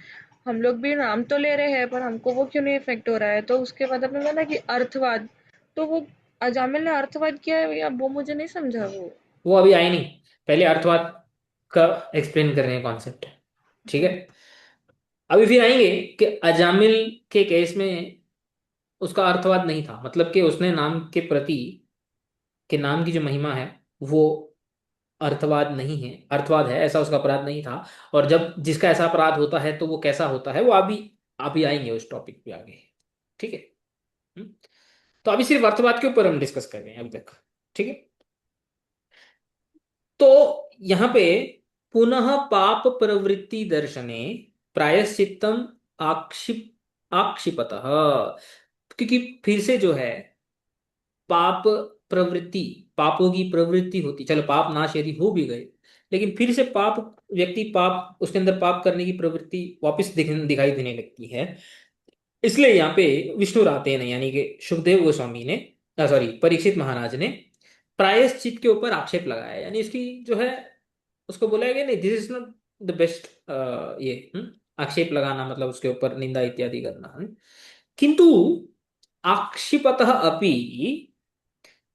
हम लोग भी नाम तो ले रहे हैं पर हमको वो क्यों नहीं इफेक्ट हो रहा है, तो उसके बाद आपने बोला कि अर्थवाद, तो वो अजामिल ने अर्थवाद किया है या वो मुझे नहीं समझा वो। वो अभी आए नहीं। पहले अर्थवाद का एक्सप्लेन कर रहे हैं कॉन्सेप्ट। ठीक है। अभी फिर आएंगे कि अजामिल के केस में उसका अर्थवाद नहीं था, मतलब कि उसने नाम के प्रति, के नाम की जो महिमा है, वो अर्थवाद नहीं है, अर्थवाद है, ऐसा उसका अपराध नहीं था। और जब जिसका ऐसा अपराध होता है तो वो कैसा होता है, वो अभी आएंगे उस टॉपिक पे आगे। ठीक है। हम्म? तो अभी सिर्फ अर्थवाद के ऊपर हम डिस्कस कर रहे हैं अभी तक। ठीक है। तो यहाँ पे पुनः पाप प्रवृत्ति दर्शने प्रायश्चित्तम आक्षिपतः, क्योंकि फिर से जो है पाप प्रवृत्ति, पापों की प्रवृत्ति होती, चलो पाप नाश यदि हो भी गए, लेकिन फिर से पाप, व्यक्ति पाप, उसके अंदर पाप करने की प्रवृत्ति वापस दिखाई देने लगती है। इसलिए यहाँ पे विष्णु रहते हैं, यानी कि सुखदेव गोस्वामी ने, सॉरी, परीक्षित महाराज ने प्रायश्चित के ऊपर आक्षेप लगाया, यानी इसकी जो है, उसको बोला गया नहीं, this is not the best. ये आक्षेप लगाना मतलब उसके ऊपर निंदा इत्यादि करना है। किंतु आक्षिपतः अपि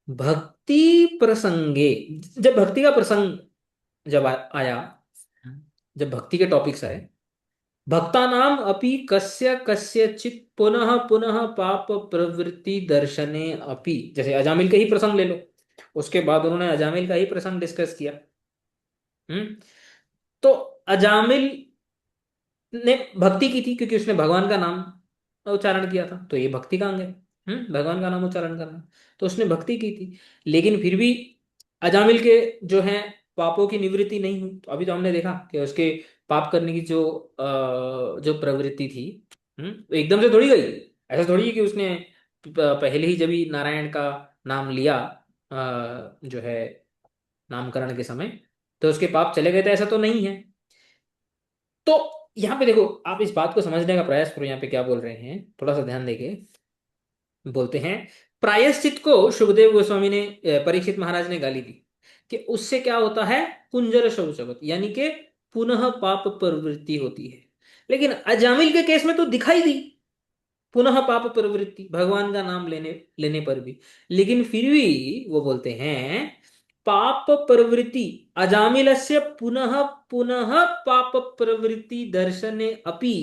भक्ति प्रसंगे, जब भक्ति का प्रसंग जब आया, जब भक्ति के टॉपिक्स आए, भक्तानाम अपि कस्य कस्यचित् पुनः पुनः पाप प्रवृत्ति दर्शने अपि, जैसे अजामिल का ही प्रसंग ले लो, उसके बाद उन्होंने अजामिल का ही प्रसंग डिस्कस किया। हम्म। तो अजामिल ने भक्ति की थी क्योंकि उसने भगवान का नाम उच्चारण किया था, तो ये भक्ति का अंग है। भगवान का नाम उच्चारण करना, तो उसने भक्ति की थी। लेकिन फिर भी अजामिल के जो है पापों की निवृत्ति नहीं हुई। तो अभी तो हमने देखा कि उसके पाप करने की जो प्रवृत्ति थी, वो एकदम से थोड़ी गई। ऐसा थोड़ी है कि उसने पहले ही जब ही नारायण का नाम लिया, जो है नामकरण के समय, तो उसके पाप चले गए थे, ऐसा तो नहीं है। तो यहाँ पे देखो, आप इस बात को समझने का प्रयास करो, यहाँ पे क्या बोल रहे हैं, थोड़ा सा ध्यान देके बोलते हैं। प्रायश्चित को सुखदेव गोस्वामी ने, परीक्षित महाराज ने गाली दी कि उससे क्या होता है, कुंजर शौचवत, यानी कि पुनः पाप प्रवृत्ति होती है। लेकिन अजामिल के केस में तो दिखाई दी पुनः पाप प्रवृत्ति भगवान का नाम लेने लेने पर भी, लेकिन फिर भी वो बोलते हैं पाप प्रवृत्ति अजामिलस्य पुनः पुनः पाप प्रवृत्ति दर्शने अपि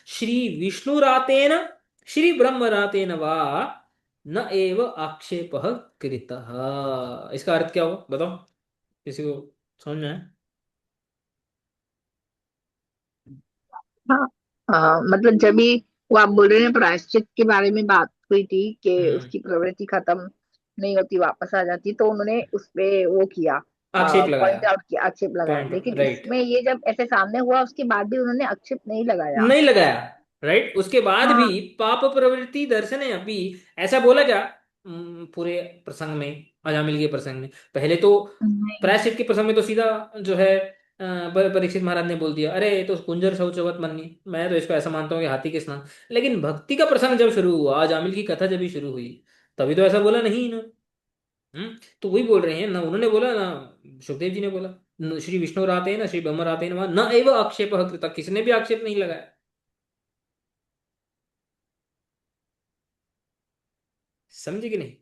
श्री विष्णुरातेन श्री ब्रह्मरातेन वा न एव आक्षेप कृतः। इसका अर्थ क्या हुआ बताओ, किसी को समझ में आया? हाँ, मतलब जब भी वो आप बोल रहे हैं प्रायश्चित के बारे में बात हुई थी कि हम्म। उसकी प्रवृत्ति खत्म नहीं होती, वापस आ जाती, तो उन्होंने उस पे वो किया, आक्षेप लगाया। पॉइंट आउट किया, आक्षेप लगाया। पॉइंट, लेकिन राइट। इसमें ये जब ऐसे सामने हुआ उसके बाद भी उन्होंने आक्षेप नहीं लगाया। नहीं लगाया, राइट। उसके बाद भी हाँ। पाप प्रवृत्ति दर्शन है अभी, ऐसा बोला क्या पूरे प्रसंग में, अजामिल के प्रसंग में? पहले तो नहीं। प्रायश्चित के प्रसंग में तो सीधा जो है परीक्षित महाराज ने बोल दिया, अरे ये तो कुंजर शौचवत मन्नी, मैं तो इसको ऐसा मानता हूँ कि हाथी के स्नान। लेकिन भक्ति का प्रसंग जब शुरू हुआ, अजामिल की कथा जब भी शुरू हुई, तभी तो ऐसा बोला नहीं इन्होंने। तो वही बोल रहे हैं ना, उन्होंने बोला ना, सुखदेव जी ने बोला, श्री विष्णु राते न श्री ब्रह्म राते न एव आक्षेप कृता, किसने भी आक्षेप नहीं लगाया। समझे कि नहीं?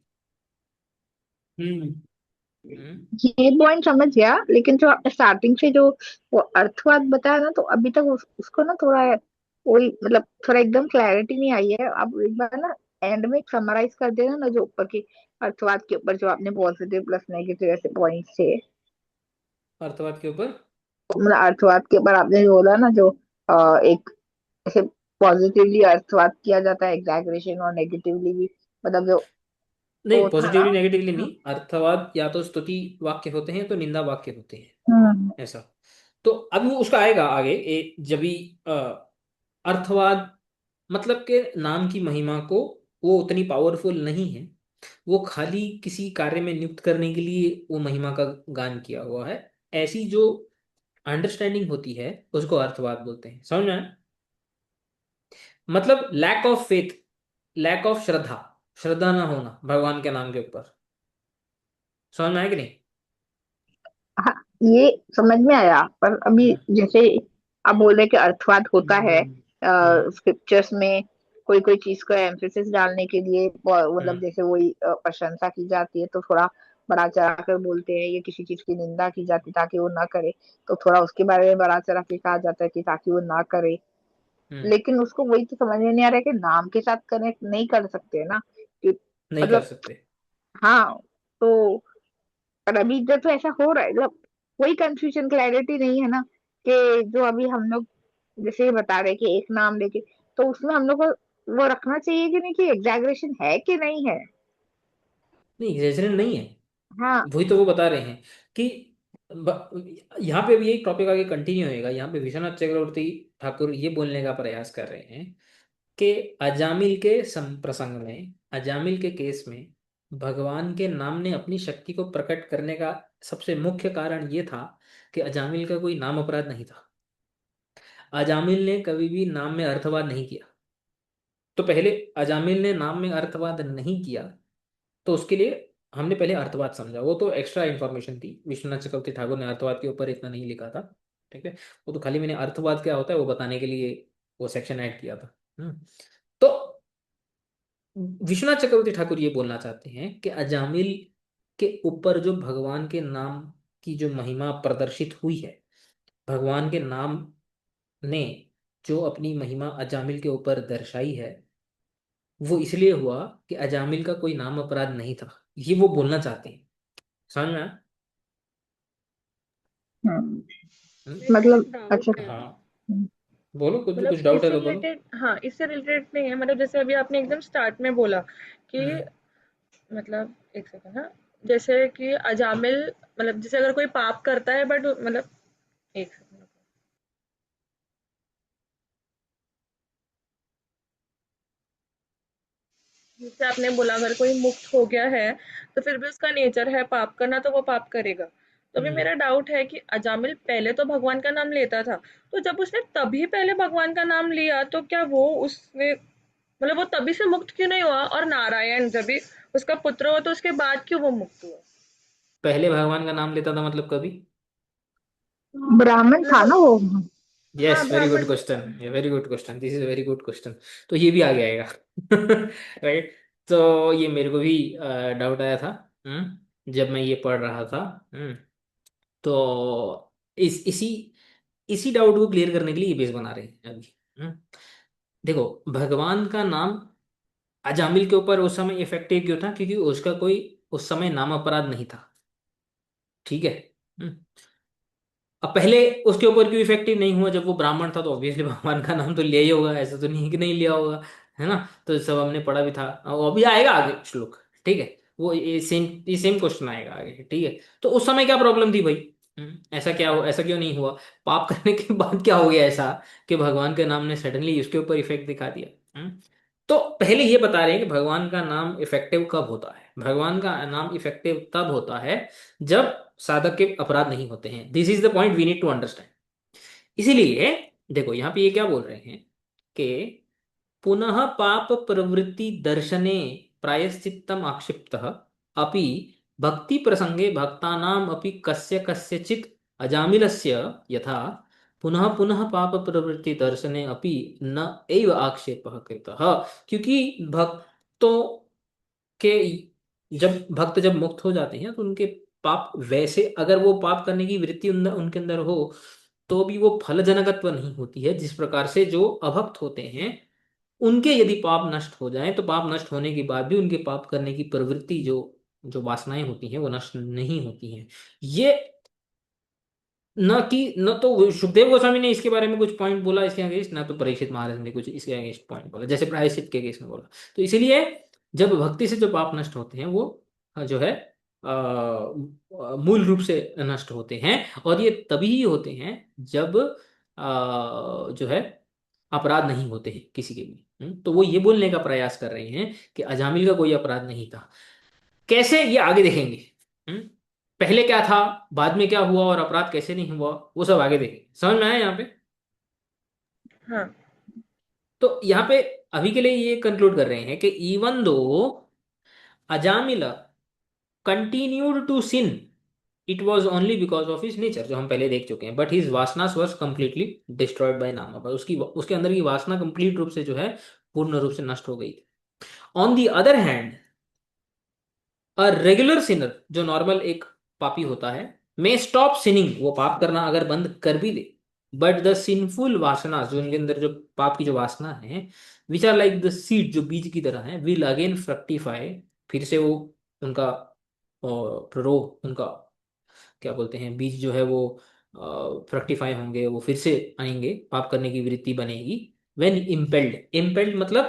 हम्म, हम्म। ये पॉइंट समझ गया, लेकिन जो आपने स्टार्टिंग से जो वो अर्थवाद बताया ना, तो अभी तक उसको ना थोड़ा वही, मतलब थोड़ा एकदम क्लैरिटी नहीं आई है। आप एक बार ना एंड में समराइज कर देना ना, जो ऊपर की अर्थवाद के ऊपर जो आपने पॉजिटिव प्लस नेगेटिव ऐसे पॉइंट्स थे, अर्थवाद के ऊपर। मतलब अर्थवाद के ऊपर आपने जो बोला ना, जो एक ऐसे पॉजिटिवली अर्थवाद किया जाता है एग्जैगरेशन, और नेगेटिवली भी, मतलब जो नहीं, वो था ना। पॉजिटिवली नेगेटिवली हम्म। नहीं, अर्थवाद या तो स्तुति वाक्य होते हैं तो निंदा वाक्य होते हैं, हम्म। ऐसा। तो अब वो उसका आएगा आगे जब भी अर्थवाद, मतलब के नाम की महिमा को, वो उतनी पावरफुल नहीं है, वो खाली किसी कार्य में नियुक्त करने के लिए वो महिमा का गान किया हुआ है, ऐसी जो अंडरस्टैंडिंग होती है उसको अर्थवाद बोलते हैं। समझ में आया? मतलब lack of faith, lack of shraddha, श्रद्धा ना होना भगवान के नाम के ऊपर। समझ में आया कि नहीं? हाँ, ये समझ में आया, पर अभी हम्म जैसे आप बोल रहे कि अर्थवाद होता है हम्म स्क्रिप्चर्स में, कोई कोई चीज को एम्फेसिस डालने के लिए, मतलब हम्म जैसे वही प्रशंसा की जाती है तो थोड़ा बड़ा चढ़ा कर बोलते हैं, ये किसी चीज की निंदा की जाती है ताकि वो ना करे, तो थोड़ा उसके बारे में बड़ा चढ़ा के कहा जाता है कि ताकि वो ना करे। हम्म। लेकिन उसको वही तो समझ में नहीं आ रहा है कि नाम के साथ कनेक्ट नहीं कर सकते ना, कि नहीं कर मतलब, सकते। हाँ, तो पर अभी इधर तो ऐसा हो रहा है, मतलब कोई कंफ्यूजन क्लैरिटी नहीं है ना, कि जो अभी हम लोग जैसे ये बता रहे कि एक नाम लेके, तो उसमें हम लोग को वो रखना चाहिए कि नहीं, कि एग्जैगरेशन है कि नहीं है। नहीं, एग्जैजरेट नहीं है, हाँ। वही तो वो बता रहे हैं कि यहाँ पे भी एक टॉपिक आगे कंटिन्यू होएगा। यहाँ पे विश्वनाथ चक्रवर्ती ठाकुर ये बोलने का प्रयास कर रहे हैं कि अजामिल के प्रसंग में, अजामिल के केस में, भगवान के नाम ने अपनी शक्ति को प्रकट करने का सबसे मुख्य कारण ये था कि अजामिल का कोई नाम अपराध नहीं था। अजामिल ने कभी भी नाम में अर्थवाद नहीं किया। तो पहले अजामिल ने नाम में अर्थवाद नहीं किया, तो उसके लिए हमने पहले अर्थवाद समझा, वो तो एक्स्ट्रा इंफॉर्मेशन थी, विश्वनाथ चक्रवर्ती ठाकुर ने अर्थवाद के ऊपर इतना नहीं लिखा था। ठीक है, वो तो खाली मैंने अर्थवाद क्या होता है वो बताने के लिए वो सेक्शन ऐड किया था। तो विश्वनाथ चक्रवर्ती ठाकुर ये बोलना चाहते हैं कि अजामिल के ऊपर जो भगवान के नाम की जो महिमा प्रदर्शित हुई है, भगवान के नाम ने जो अपनी महिमा अजामिल के ऊपर दर्शाई है, वो इसलिए हुआ कि अजामिल का कोई नाम अपराध नहीं था, ये वो बोलना चाहते हैं। समझ में आया? हम्म, हम्म? मेरे को एक मतलब अच्छा। डाउट है। हाँ, हम्म। बोलो, कुछ भी, मतलब कुछ डाउट है इससे तो बोलो। रिलेटेड, हाँ, इससे रिलेटेड नहीं है, मतलब जैसे अभी आपने एकदम स्टार्ट में बोला कि, हम्म मतलब एक सेकंड, हाँ, जैसे कि अजामिल, मतलब जैसे अगर कोई पाप करता है बट मतलब, एक सेकंड, जैसे आपने बोला अगर कोई मुक्त हो गया है तो फिर भी उसका नेचर है पाप करना, तो वो पाप करेगा। तो अभी हम्म। मेरा डाउट है कि अजामिल पहले तो भगवान का नाम लेता था, तो जब उसने तभी पहले भगवान का नाम लिया तो क्या वो उसने, मतलब वो तभी से मुक्त क्यों नहीं हुआ, और नारायण जब भी उसका पुत्र हुआ तो उसके बाद क्यों वो मुक्त हुआ? पहले भगवान का नाम लेता था मतलब कभी? ब्राह्मण था मतलब, ना वो। हाँ, यस, वेरी गुड ब्राह्मण था क्वेश्चन, तो। ये very good question, this is very good question. तो ये भी आ आएगा। राइट। तो ये मेरे को भी डाउट आया था, जब मैं ये पढ़ रहा था। तो इसी इसी डाउट को क्लियर करने के लिए ये बेस बना रहे हैं अभी। देखो, भगवान का नाम अजामिल के ऊपर उस समय इफेक्टिव क्यों था? क्योंकि उसका कोई उस समय नाम अपराध नहीं था। ठीक है। हम्म। अब पहले उसके ऊपर क्यों इफेक्टिव नहीं हुआ? जब वो ब्राह्मण था तो ऑब्वियसली भगवान का नाम तो लिया ही होगा, ऐसा तो नहीं है कि नहीं लिया होगा, है ना? तो सब हमने पढ़ा भी था, और अभी आएगा आगे श्लोक। ठीक है, वो ये सेम क्वेश्चन आएगा आगे। ठीक है, तो उस समय क्या प्रॉब्लम थी भाई? ऐसा क्या हो, ऐसा क्यों नहीं हुआ? पाप करने के बाद क्या हो गया ऐसा कि भगवान के नाम ने सडनली उसके ऊपर इफेक्ट दिखा दिया? तो पहले ये बता रहे हैं कि भगवान का नाम इफेक्टिव कब होता है। भगवान का नाम इफेक्टिव तब होता है जब साधक के अपराध नहीं होते हैं। This is the point we need to understand. इसीलिए देखो, यहाँ पे ये क्या बोल रहे हैं कि पुनः पाप प्रवृत्ति दर्शने प्रायश्चित्तम आक्षिप्तः अपि भक्ति प्रसंगे भक्तानाम अपि कस्य कस्यचित् अजामिलस्य यथा पुनः पुनः पाप प्रवृत्ति दर्शने अपि न एव आक्षेपः कृतः। क्योंकि भक्तों के, जब मुक्त हो जाते हैं तो उनके पाप, वैसे अगर वो पाप करने की वृत्ति उनके अंदर हो तो भी वो फलजनकत्व नहीं होती है, जिस प्रकार से जो अभक्त होते हैं उनके यदि पाप नष्ट हो जाएं तो पाप नष्ट होने के बाद भी उनके पाप करने की प्रवृत्ति, जो जो वासनाएं होती हैं वो नष्ट नहीं होती हैं। ये न तो सुखदेव गोस्वामी ने इसके बारे में कुछ पॉइंट बोला इसके अगेंस्ट, ना तो परीक्षित महाराज ने कुछ इसके अगेंस्ट पॉइंट बोला, जैसे प्रायश्चित के केस में बोला। तो इसीलिए जब भक्ति से जो पाप नष्ट होते हैं वो जो है मूल रूप से नष्ट होते हैं, और ये तभी होते हैं जब जो है अपराध नहीं होते हैं किसी के भी। तो वो ये बोलने का प्रयास कर रहे हैं कि अजामिल का कोई अपराध नहीं था। कैसे, ये आगे देखेंगे। हम्म? पहले क्या था, बाद में क्या हुआ, और अपराध कैसे नहीं हुआ, वो सब आगे देखेंगे। समझ में आया यहाँ पे? हाँ। तो यहाँ पे अभी के लिए ये कंक्लूड कर रहे हैं कि even though Ajamila continued to sin, it was only because of his nature, जो हम पहले देख चुके हैं, but his vasanas was completely destroyed by naam, पर उसकी उसके अंदर की वासना कंप्लीट रूप से जो है पूर्ण रूप से नष्ट हो गई थी। On the other hand a regular Sinner, जो नॉर्मल एक पापी होता है, मे स्टॉप सिनिंग, वो पाप करना अगर बंद कर भी दे, बट द सिंफुल वासना, जो उनके अंदर जो पाप की जो वासना है, which are like the seed, जो बीज की तरह है, विल अगेन फ्रक्टिफाई, फिर से वो उनका प्ररोह, उनका क्या बोलते हैं, बीज जो है वो फ्रक्टिफाई होंगे, वो फिर से आएंगे, पाप करने की वृत्ति बनेगी। वेन इम्पेल्ड, इम्पेल्ड मतलब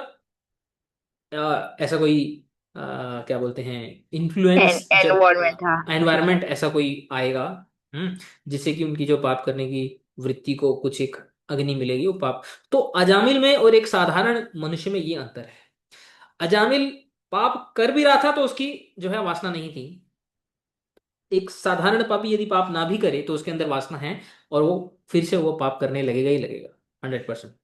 ऐसा कोई क्या बोलते हैं, इन्फ्लुएंस, जब एनवायरमेंट, हाँ ऐसा। एनवायरमेंट ऐसा कोई आएगा, जिससे कि उनकी जो पाप करने की वृत्ति को कुछ एक अग्नि मिलेगी, वो पाप। तो अजामिल में और एक साधारण मनुष्य में ये अंतर है। अजामिल पाप कर भी रहा था तो उसकी जो है वासना नहीं थी। एक साधारण पापी यदि पाप ना भी करे तो उसके अंदर वासना है, और वो फिर से वो पाप करने लगेगा ही लगेगा, 100%।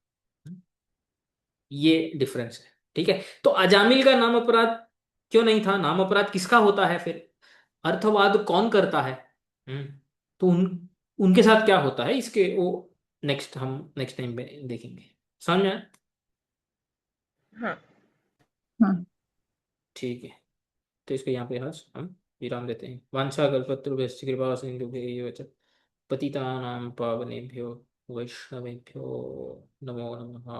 ये डिफरेंस है, ठीक है। तो अजामिल का नाम अपराध क्यों नहीं था? नाम अपराध किसका होता है फिर? अर्थवाद कौन करता है? हम्म तो उनके साथ क्या होता है, इसके वो नेक्स्ट, हम नेक्स्ट टाइम पे देखेंगे। समझ में आया? हाँ। हम्म। ठीक है। तो इसको यहाँ पे आज हम विराम देते हैं। वांछा कल्पतरुभ्यश्च कृपा सिन्धुभ्यैव च पतितानां पावनेभ्यो वैष्णवेभ्यो नमो नमः।